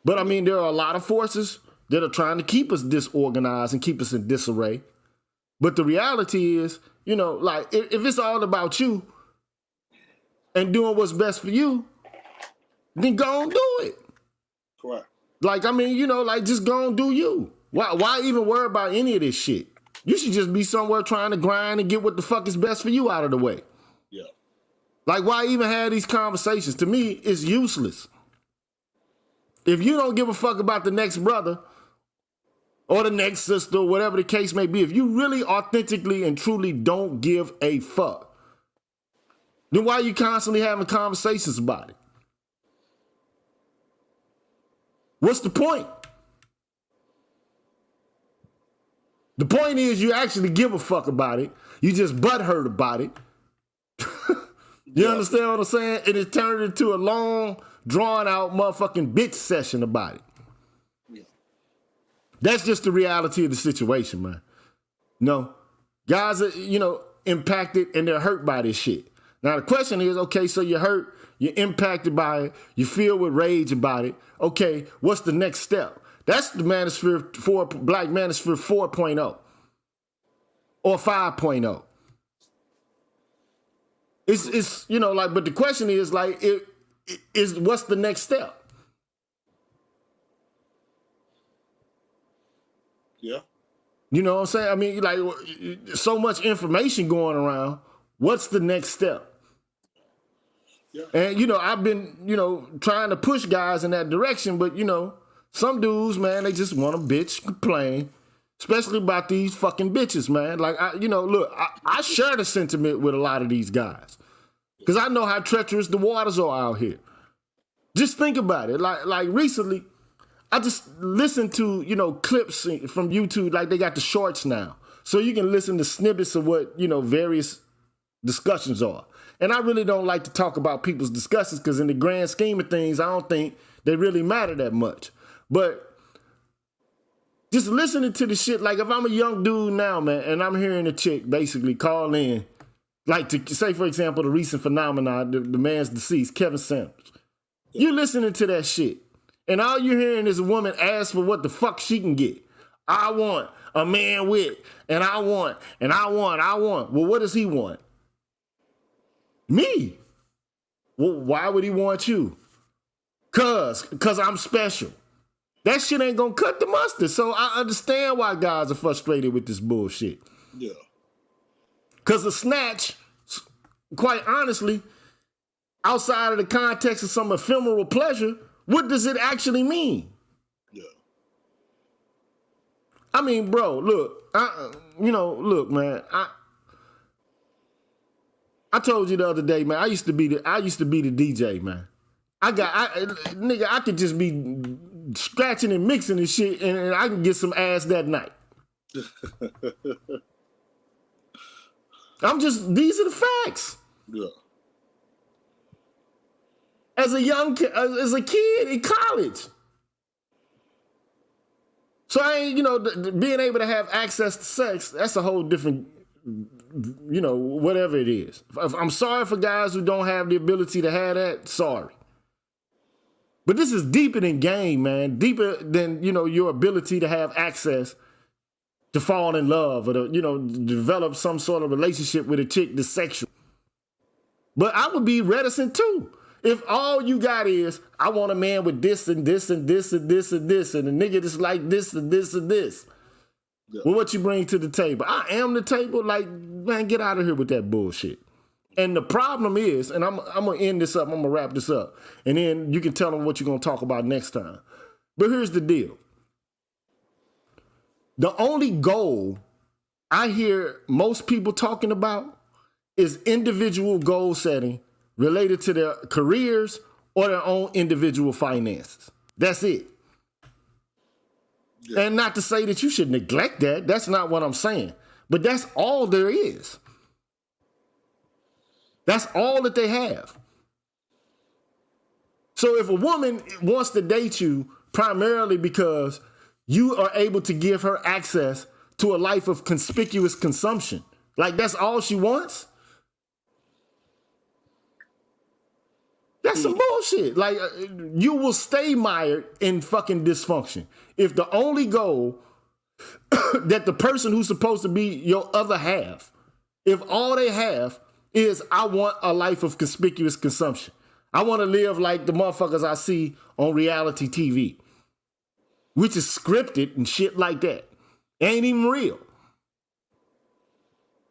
But I mean, there are a lot of forces that are trying to keep us disorganized and keep us in disarray. But the reality is, like, if it's all about you and doing what's best for you, then go and do it. Correct. Like, I mean, like, just go and do you. Why even worry about any of this shit? You should just be somewhere trying to grind and get what the fuck is best for you out of the way. Yeah. Like, why even have these conversations? To me, it's useless. If you don't give a fuck about the next brother or the next sister, or whatever the case may be, if you really authentically and truly don't give a fuck, then why are you constantly having conversations about it? What's the point? The point is you actually give a fuck about it. You just butthurt about it. You understand what I'm saying? And it turned into a long, drawn-out motherfucking bitch session about it. Yeah. That's just the reality of the situation, man. No, guys are, impacted and they're hurt by this shit. Now, the question is, okay, so you're hurt, you're impacted by it, you feel with rage about it. Okay, what's the next step? That's the Black Manosphere 4.0 or 5.0. It's but the question is what's the next step? Yeah. You know what I'm saying? I mean, like, so much information going around. What's the next step? Yeah. And, I've been, trying to push guys in that direction, but, some dudes, man, they just want to bitch, complain, especially about these fucking bitches, man. Like, I share the sentiment with a lot of these guys because I know how treacherous the waters are out here. Just think about it. Like recently, I just listened to, clips from YouTube, like they got the shorts now. So you can listen to snippets of what, various discussions are. And I really don't like to talk about people's discussions because in the grand scheme of things, I don't think they really matter that much. But just listening to the shit, like if I'm a young dude now, man, and I'm hearing a chick basically call in, like to say, for example, the recent phenomenon, the man's deceased, Kevin Samuels. You're listening to that shit. And all you're hearing is a woman ask for what the fuck she can get. I want a man with, and I want. Well, what does he want? Me. Well, why would he want you? Cause I'm special. That shit ain't gonna cut the mustard. So I understand why guys are frustrated with this bullshit. Yeah. Cause the snatch, quite honestly, outside of the context of some ephemeral pleasure, what does it actually mean? Yeah. I mean, bro, look, look, man, I told you the other day, man, I used to be the DJ, man. I could just be scratching and mixing and shit, and I can get some ass that night. These are the facts. Yeah. As a kid in college. So I ain't, being able to have access to sex, that's a whole different, whatever it is. I'm sorry for guys who don't have the ability to have that, sorry. But this is deeper than game, man. Deeper than, your ability to have access to fall in love or to, develop some sort of relationship with a chick that's sexual. But I would be reticent too. If all you got is, I want a man with this and this and this and this and this, and a nigga that's like this and this and this. Yeah. Well, what you bring to the table? I am the table. Like, man, get out of here with that bullshit. And the problem is, and I'm going to end this up, I'm going to wrap this up, and then you can tell them what you're going to talk about next time. But here's the deal. The only goal I hear most people talking about is individual goal setting related to their careers or their own individual finances. That's it. Yeah. And not to say that you should neglect that. That's not what I'm saying. But that's all there is. That's all that they have. So if a woman wants to date you primarily because you are able to give her access to a life of conspicuous consumption, like that's all she wants, that's some bullshit. Like, you will stay mired in fucking dysfunction if the only goal that the person who's supposed to be your other half, if all they have is, I want a life of conspicuous consumption. I want to live like the motherfuckers I see on reality TV, which is scripted and shit like that. It ain't even real.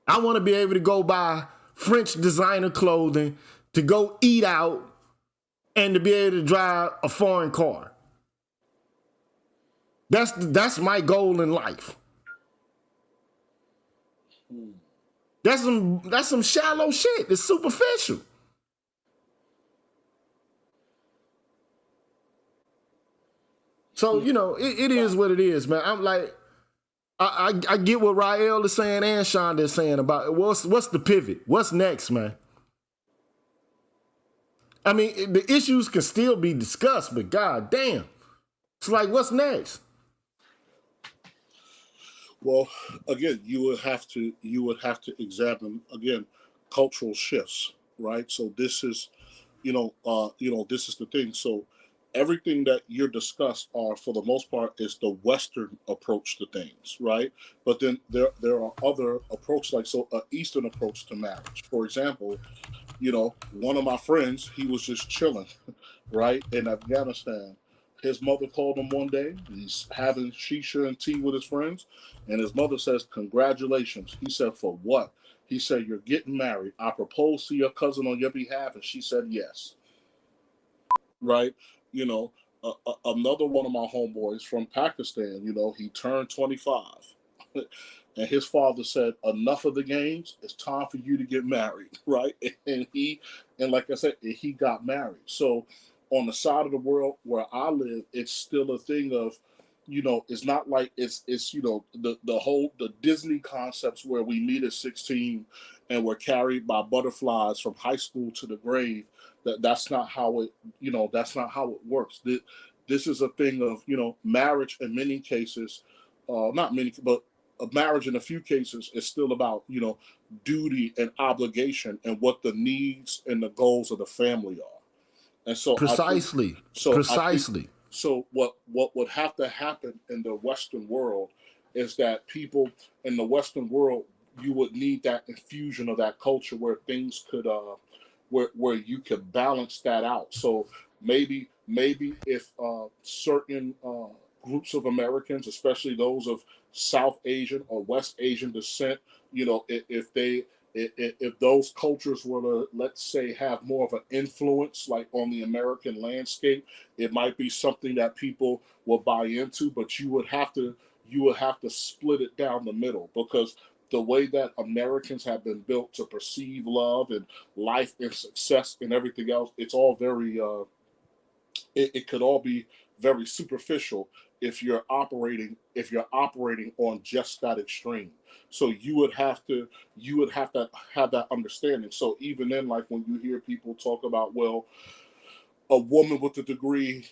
I want to be able to go buy French designer clothing, to go eat out and to be able to drive a foreign car. That's my goal in life. That's some shallow shit. It's superficial. So, you know, it is what it is, man. I'm like, I get what Rael is saying and Shonda is saying about what's the pivot? What's next, man? I mean, the issues can still be discussed, but god damn. It's like, what's next? Well, again, you would have to examine again cultural shifts, right? So this is, this is the thing. So everything that you're discussed are, for the most part, is the Western approach to things, right? But then there are other approaches, like so, an Eastern approach to marriage. For example, one of my friends, he was just chilling, right, in Afghanistan. His mother called him one day. He's having shisha and tea with his friends, and his mother says, "Congratulations." He said, "For what?" He said, "You're getting married. I proposed to your cousin on your behalf, and she said yes." Right? Another one of my homeboys from Pakistan, he turned 25. And his father said, "Enough of the games. It's time for you to get married," right? And like I said, he got married. So on the side of the world where I live, it's still a thing of, it's not like it's the Disney concepts where we meet at 16 and we're carried by butterflies from high school to the grave. That's not how it works. This is a thing of, marriage in many cases, not many, but a marriage in a few cases is still about, duty and obligation and what the needs and the goals of the family are. And so Precisely. I think Precisely. so what would have to happen in the Western world is that people in the Western world, you would need that infusion of that culture where things could where you could balance that out. So maybe if certain groups of Americans, especially those of South Asian or West Asian descent, if those cultures were to, let's say, have more of an influence like on the American landscape, it might be something that people will buy into, but you would have to split it down the middle, because the way that Americans have been built to perceive love and life and success and everything else, it's all very it could all be very superficial if you're operating on just that extreme. So you would have to have that understanding. So even then, like when you hear people talk about, well, a woman with a degree,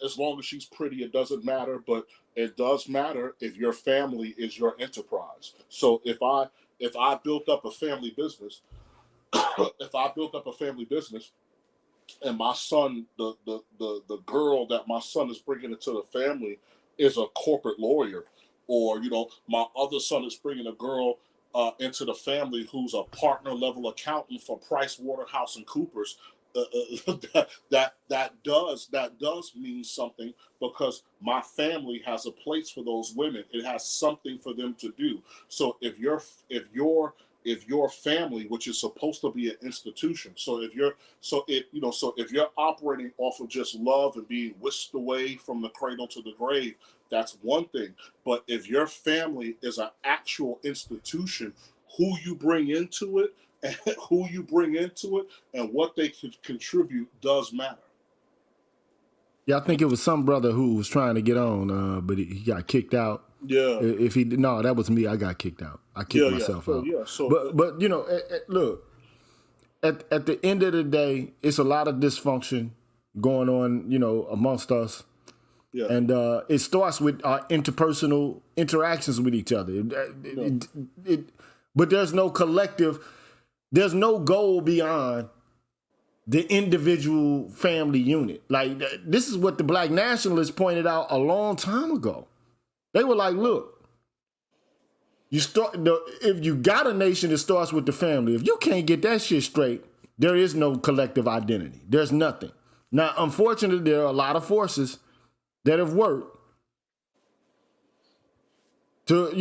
as long as she's pretty, it doesn't matter. But it does matter if your family is your enterprise. So if I built up a family business, if I built up a family business, and my son, the girl that my son is bringing into the family is a corporate lawyer, or my other son is bringing a girl into the family who's a partner level accountant for Price Waterhouse and Coopers. That does mean something, because my family has a place for those women. It has something for them to do. So if your family, which is supposed to be an institution, so if you're operating off of just love and being whisked away from the cradle to the grave, that's one thing. But if your family is an actual institution, who you bring into it and and what they could contribute does matter. Yeah, I think it was some brother who was trying to get on, but he got kicked out. Yeah. If he no, that was me. I got kicked out. I kicked Yeah, myself so out. yeah, so But look, at the end of the day, it's a lot of dysfunction going on, amongst us. yeah, And it starts with our interpersonal interactions with each other. But there's no collective, there's no goal beyond the individual family unit. Like, this is what the black nationalists pointed out a long time ago. They were like, look, if you got a nation, it starts with the family. If you can't get that shit straight, there is no collective identity. There's nothing. Now, unfortunately, there are a lot of forces that have worked to,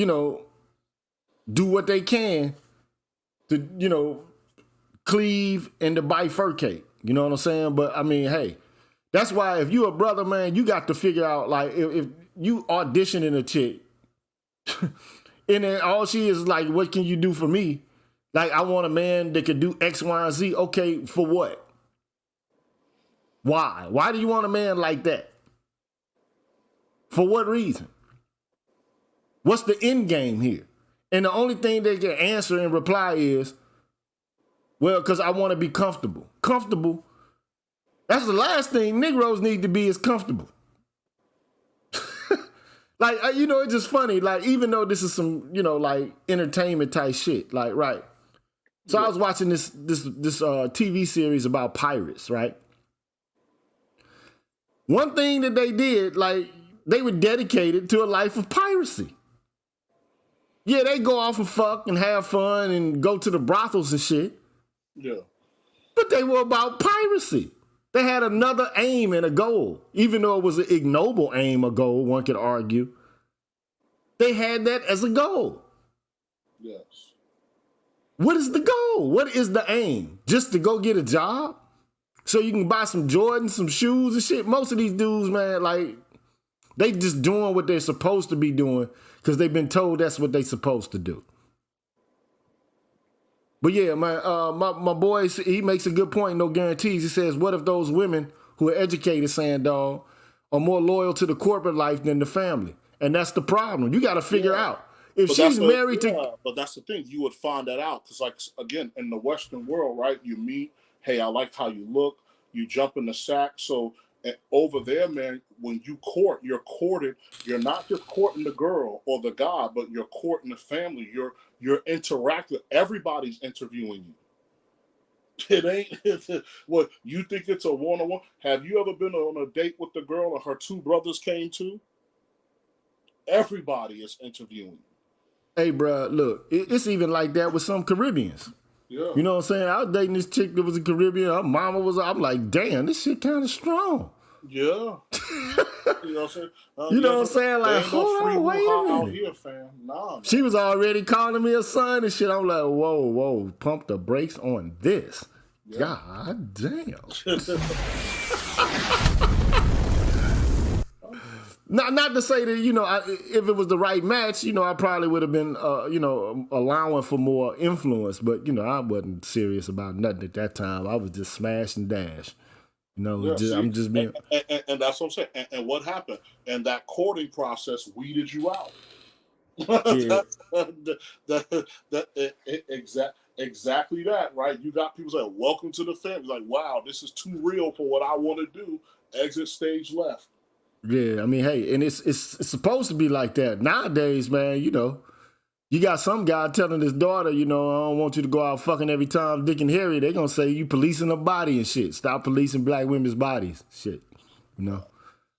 do what they can to, cleave and to bifurcate. You know what I'm saying? But I mean, hey, that's why if you a brother, man, you got to figure out, like, if you auditioning a chick and then all she is like, what can you do for me? Like, I want a man that can do X, Y, and Z. Okay, for what? Why? Why do you want a man like that? For what reason? What's the end game here? And the only thing they can answer and reply is, well, because I want to be comfortable. Comfortable? That's the last thing Negroes need to be, is comfortable. Like, you know, it's just funny. Like, even though this is some, you know, like entertainment type shit, like, right. So I was watching this TV series about pirates, right? One thing that they did, like, they were dedicated to a life of piracy. Yeah, they go off and fuck and have fun and go to the brothels and shit. Yeah. But they were about piracy. They had another aim and a goal. Even though it was an ignoble aim or goal, one could argue. They had that as a goal. Yes. What is the goal? What is the aim? Just to go get a job? So you can buy some Jordans, some shoes and shit? Most of these dudes, man, like, they just doing what they're supposed to be doing because they've been told that's what they're supposed to do. But yeah, man, my boy, he makes a good point, no guarantees. He says, what if those women who are educated, saying, dog, are more loyal to the corporate life than the family? And that's the problem. You got to figure out. If she's married to... But that's the thing. You would find that out. Because, like, again, in the Western world, right, you meet, hey, I like how you look. You jump in the sack. So over there, man, when you court, you're courted. You're not just courting the girl or the guy, but you're courting the family. You're interacting. Everybody's interviewing you. It ain't what you think it's a one-on-one. Have you ever been on a date with the girl and her two brothers came too? Everybody is interviewing you. Hey, bro, look, it's even like that with some Caribbeans. Yeah. You know what I'm saying? I was dating this chick that was a Caribbean. Her mama was, I'm like, damn, this shit kind of strong. Yeah. You know what I'm saying? You know what I'm saying? Like, hold on, wait a minute. Out here, fam. Nah, man. She was already calling me a son and shit. I'm like, whoa, pump the brakes on this. Yeah. God damn. Not to say that, you know, if it was the right match, you know, I probably would have been, you know, allowing for more influence. But, you know, I wasn't serious about nothing at that time. I was just smash and dash. You know, I'm just being... And that's what I'm saying. And what happened? And that courting process weeded you out. Yeah. Exactly that, right? You got people saying, welcome to the family. Like, wow, this is too real for what I want to do. Exit stage left. Yeah, I mean, hey, and it's supposed to be like that. Nowadays, man, you know, you got some guy telling his daughter, you know, I don't want you to go out fucking every time Dick and Harry. They're going to say you policing her body and shit. Stop policing black women's bodies. Shit, you know.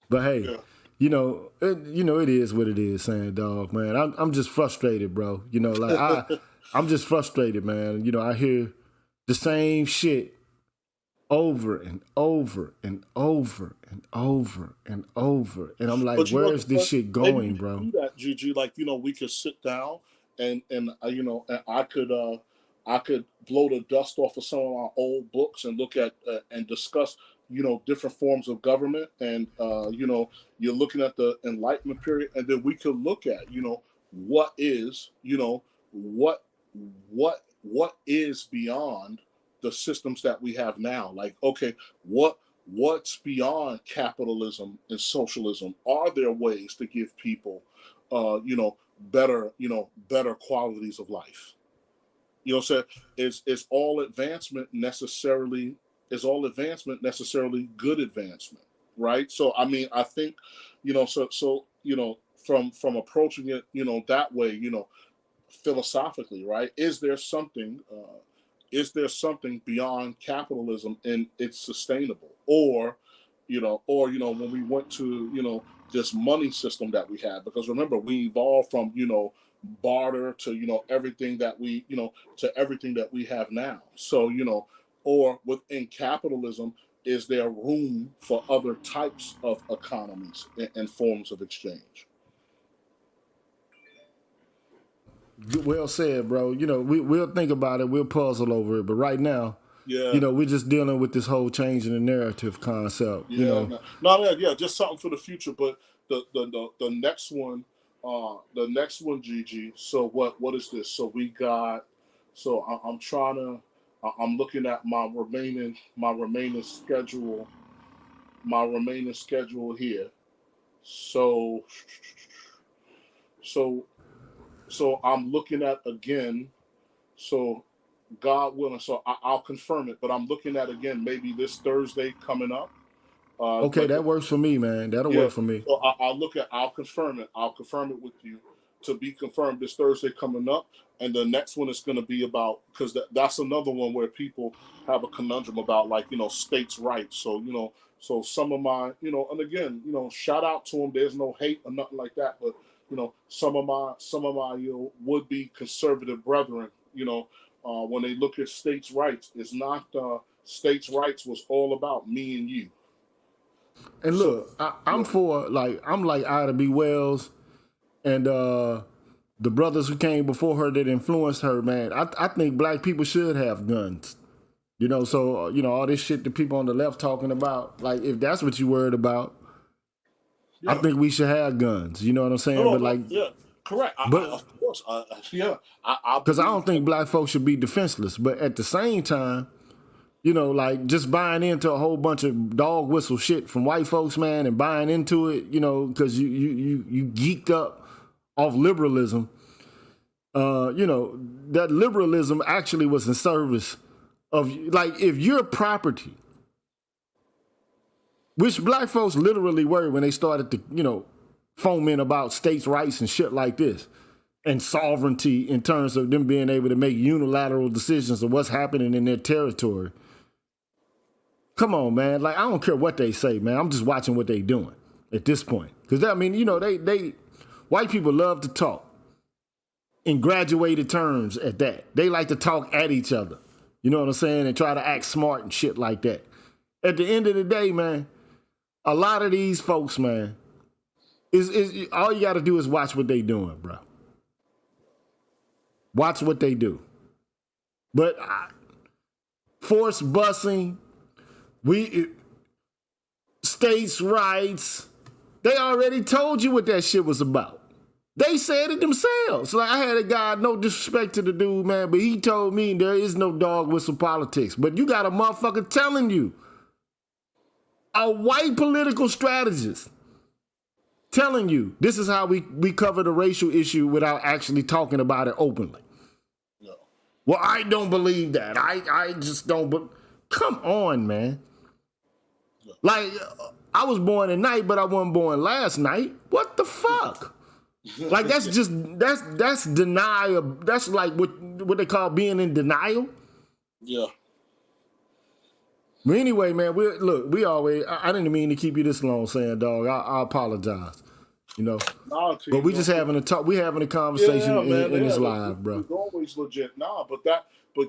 But hey, you know, it is what it is, saying, dog, man. I'm just frustrated, bro. You know, like I'm just frustrated, man. You know, I hear the same shit over and over and over and over and over, and I'm like, where's this shit going, bro? Do that, GG. Like, you know, we could sit down and you know, and I could blow the dust off of some of our old books and look at and discuss, you know, different forms of government, and you know, you're looking at the Enlightenment period, and then we could look at, you know, what is, you know, what is beyond the systems that we have now. Like, okay, what's beyond capitalism and socialism? Are there ways to give people, you know, better qualities of life? You know what I'm saying? Is all advancement necessarily good advancement? Right. So I mean, I think, you know, so you know, from approaching it, you know, that way, you know, philosophically, right? Is there something beyond capitalism and it's sustainable? Or when we went to, you know, this money system that we had, because remember, we evolved from, you know, barter to, you know, everything that we have now. So, you know, or within capitalism, is there room for other types of economies and forms of exchange? Well said, bro. You know, we'll think about it, we'll puzzle over it, but right now, Yeah, we're just dealing with this whole change in the narrative concept. yeah, no, yeah, just something for the future. But the next one, Gigi. So what is this? So we got. So I'm trying to. I'm looking at my remaining schedule, here. So so so I'm looking at again. So God willing, so I'll confirm it. But I'm looking at again maybe this Thursday coming up. Okay, Like that works for me, man. That'll Yeah, work for me. so I'll confirm it. I'll confirm it with you to be confirmed this Thursday coming up, and the next one is going to be about because that's another one where people have a conundrum about like states' rights. So so some of my and again shout out to them. There's no hate or nothing like that, but some of my would be conservative brethren. When they look at states' rights, it's not states' rights was all about me and you. And So look, I'm yeah. for I'm like Ida B. Wells and the brothers who came before her that influenced her, man. I think black people should have guns. So all this shit that people on the left talking about, like if that's what you worried about, I Yeah. think we should have guns. You know what I'm No, saying? no, But no. like, Yeah, correct. but Of course. Yeah, I because I believe don't think black folks should be defenseless. But at the same time, like just buying into a whole bunch of dog whistle shit from white folks, man, and buying into it, because you geeked up off liberalism. That liberalism actually was in service of like if your property, which black folks literally were when they started to, foment about states' rights and shit like this, and sovereignty in terms of them being able to make unilateral decisions of what's happening in their territory. Come on, man. Like I don't care what they say, man. I'm just watching what they doing at this point. Because I mean, they white people love to talk in graduated terms at that. They like to talk at each other. You know what I'm saying? And try to act smart and shit like that. At the end of the day, man, a lot of these folks, man, is all you got to do is watch what they doing, bro. Watch what they do. But force busing, states' rights, they already told you what that shit was about. They said it themselves. Like I had a guy, no disrespect to the dude, man, but he told me there is no dog whistle politics. But you got a motherfucker telling you, a white political strategist telling you this is how we cover the racial issue without actually talking about it openly. no. Well, I don't believe that. I just don't. But come on, man. Like I was born at night, but I wasn't born last night. What the fuck? Like that's just that's denial. That's like what they call being in denial. Yeah. But anyway, man, we always. I didn't mean to keep you this long, saying dog. I apologize. Nah, to But you, we just having a talk. We having a conversation yeah, man. in Yeah, this live, bro. it's always legit. Nah, but that will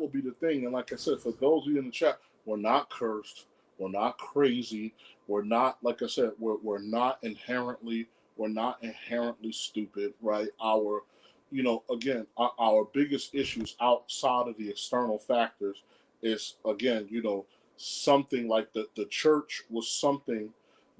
be the thing. And like I said, for those of you in the chat, we're not cursed. We're not crazy. We're not, like I said, we're not inherently stupid, right? Again, our biggest issues outside of the external factors is, again, something like the church was something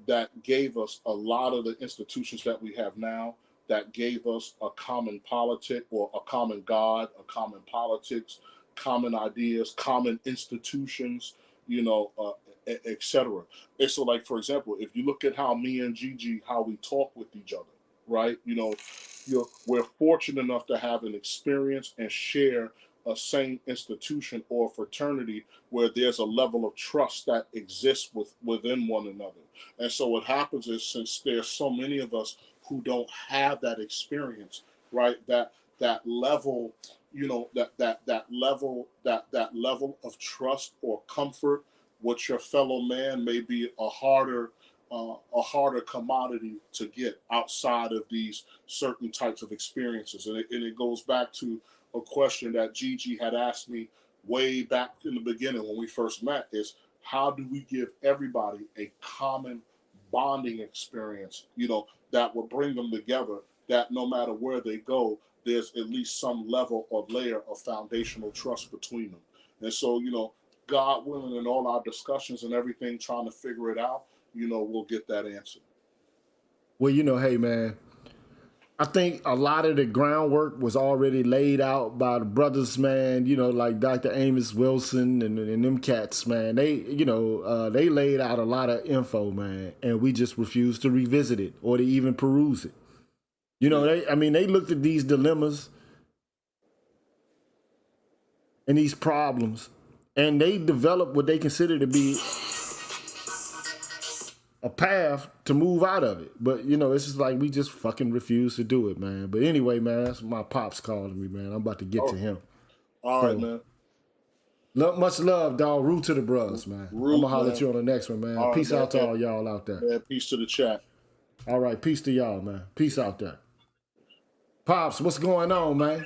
that gave us a lot of the institutions that we have now, that gave us a common politic or a common God, a common politics, common ideas, common institutions, etc. And so, like for example, if you look at how me and Gigi, how we talk with each other, right? We're fortunate enough to have an experience and share a same institution or fraternity where there's a level of trust that exists within one another. And so what happens is, since there's so many of us who don't have that experience, right? That level, that level of trust or comfort with your fellow man may be a harder commodity to get outside of these certain types of experiences. And it goes back to a question that Gigi had asked me way back in the beginning when we first met, is how do we give everybody a common bonding experience, that will bring them together, that no matter where they go, there's at least some level or layer of foundational trust between them. And so, God willing, in all our discussions and everything, trying to figure it out, we'll get that answer. Well, hey, man, I think a lot of the groundwork was already laid out by the brothers, man, like Dr. Amos Wilson and them cats, man. They, they laid out a lot of info, man, and we just refused to revisit it or to even peruse it. They looked at these dilemmas and these problems, and they developed what they consider to be a path to move out of it. But, it's just like we just fucking refuse to do it, man. But anyway, man, that's my pops calling me, man. I'm about to get to him. All right, man. Much love, dog. Root to the bros, man. I'm going to holler at you on the next one, man. All peace right, out to all y'all out there. Yeah, peace to the chat. All right, peace to y'all, man. Peace out there. Pops, what's going on, man?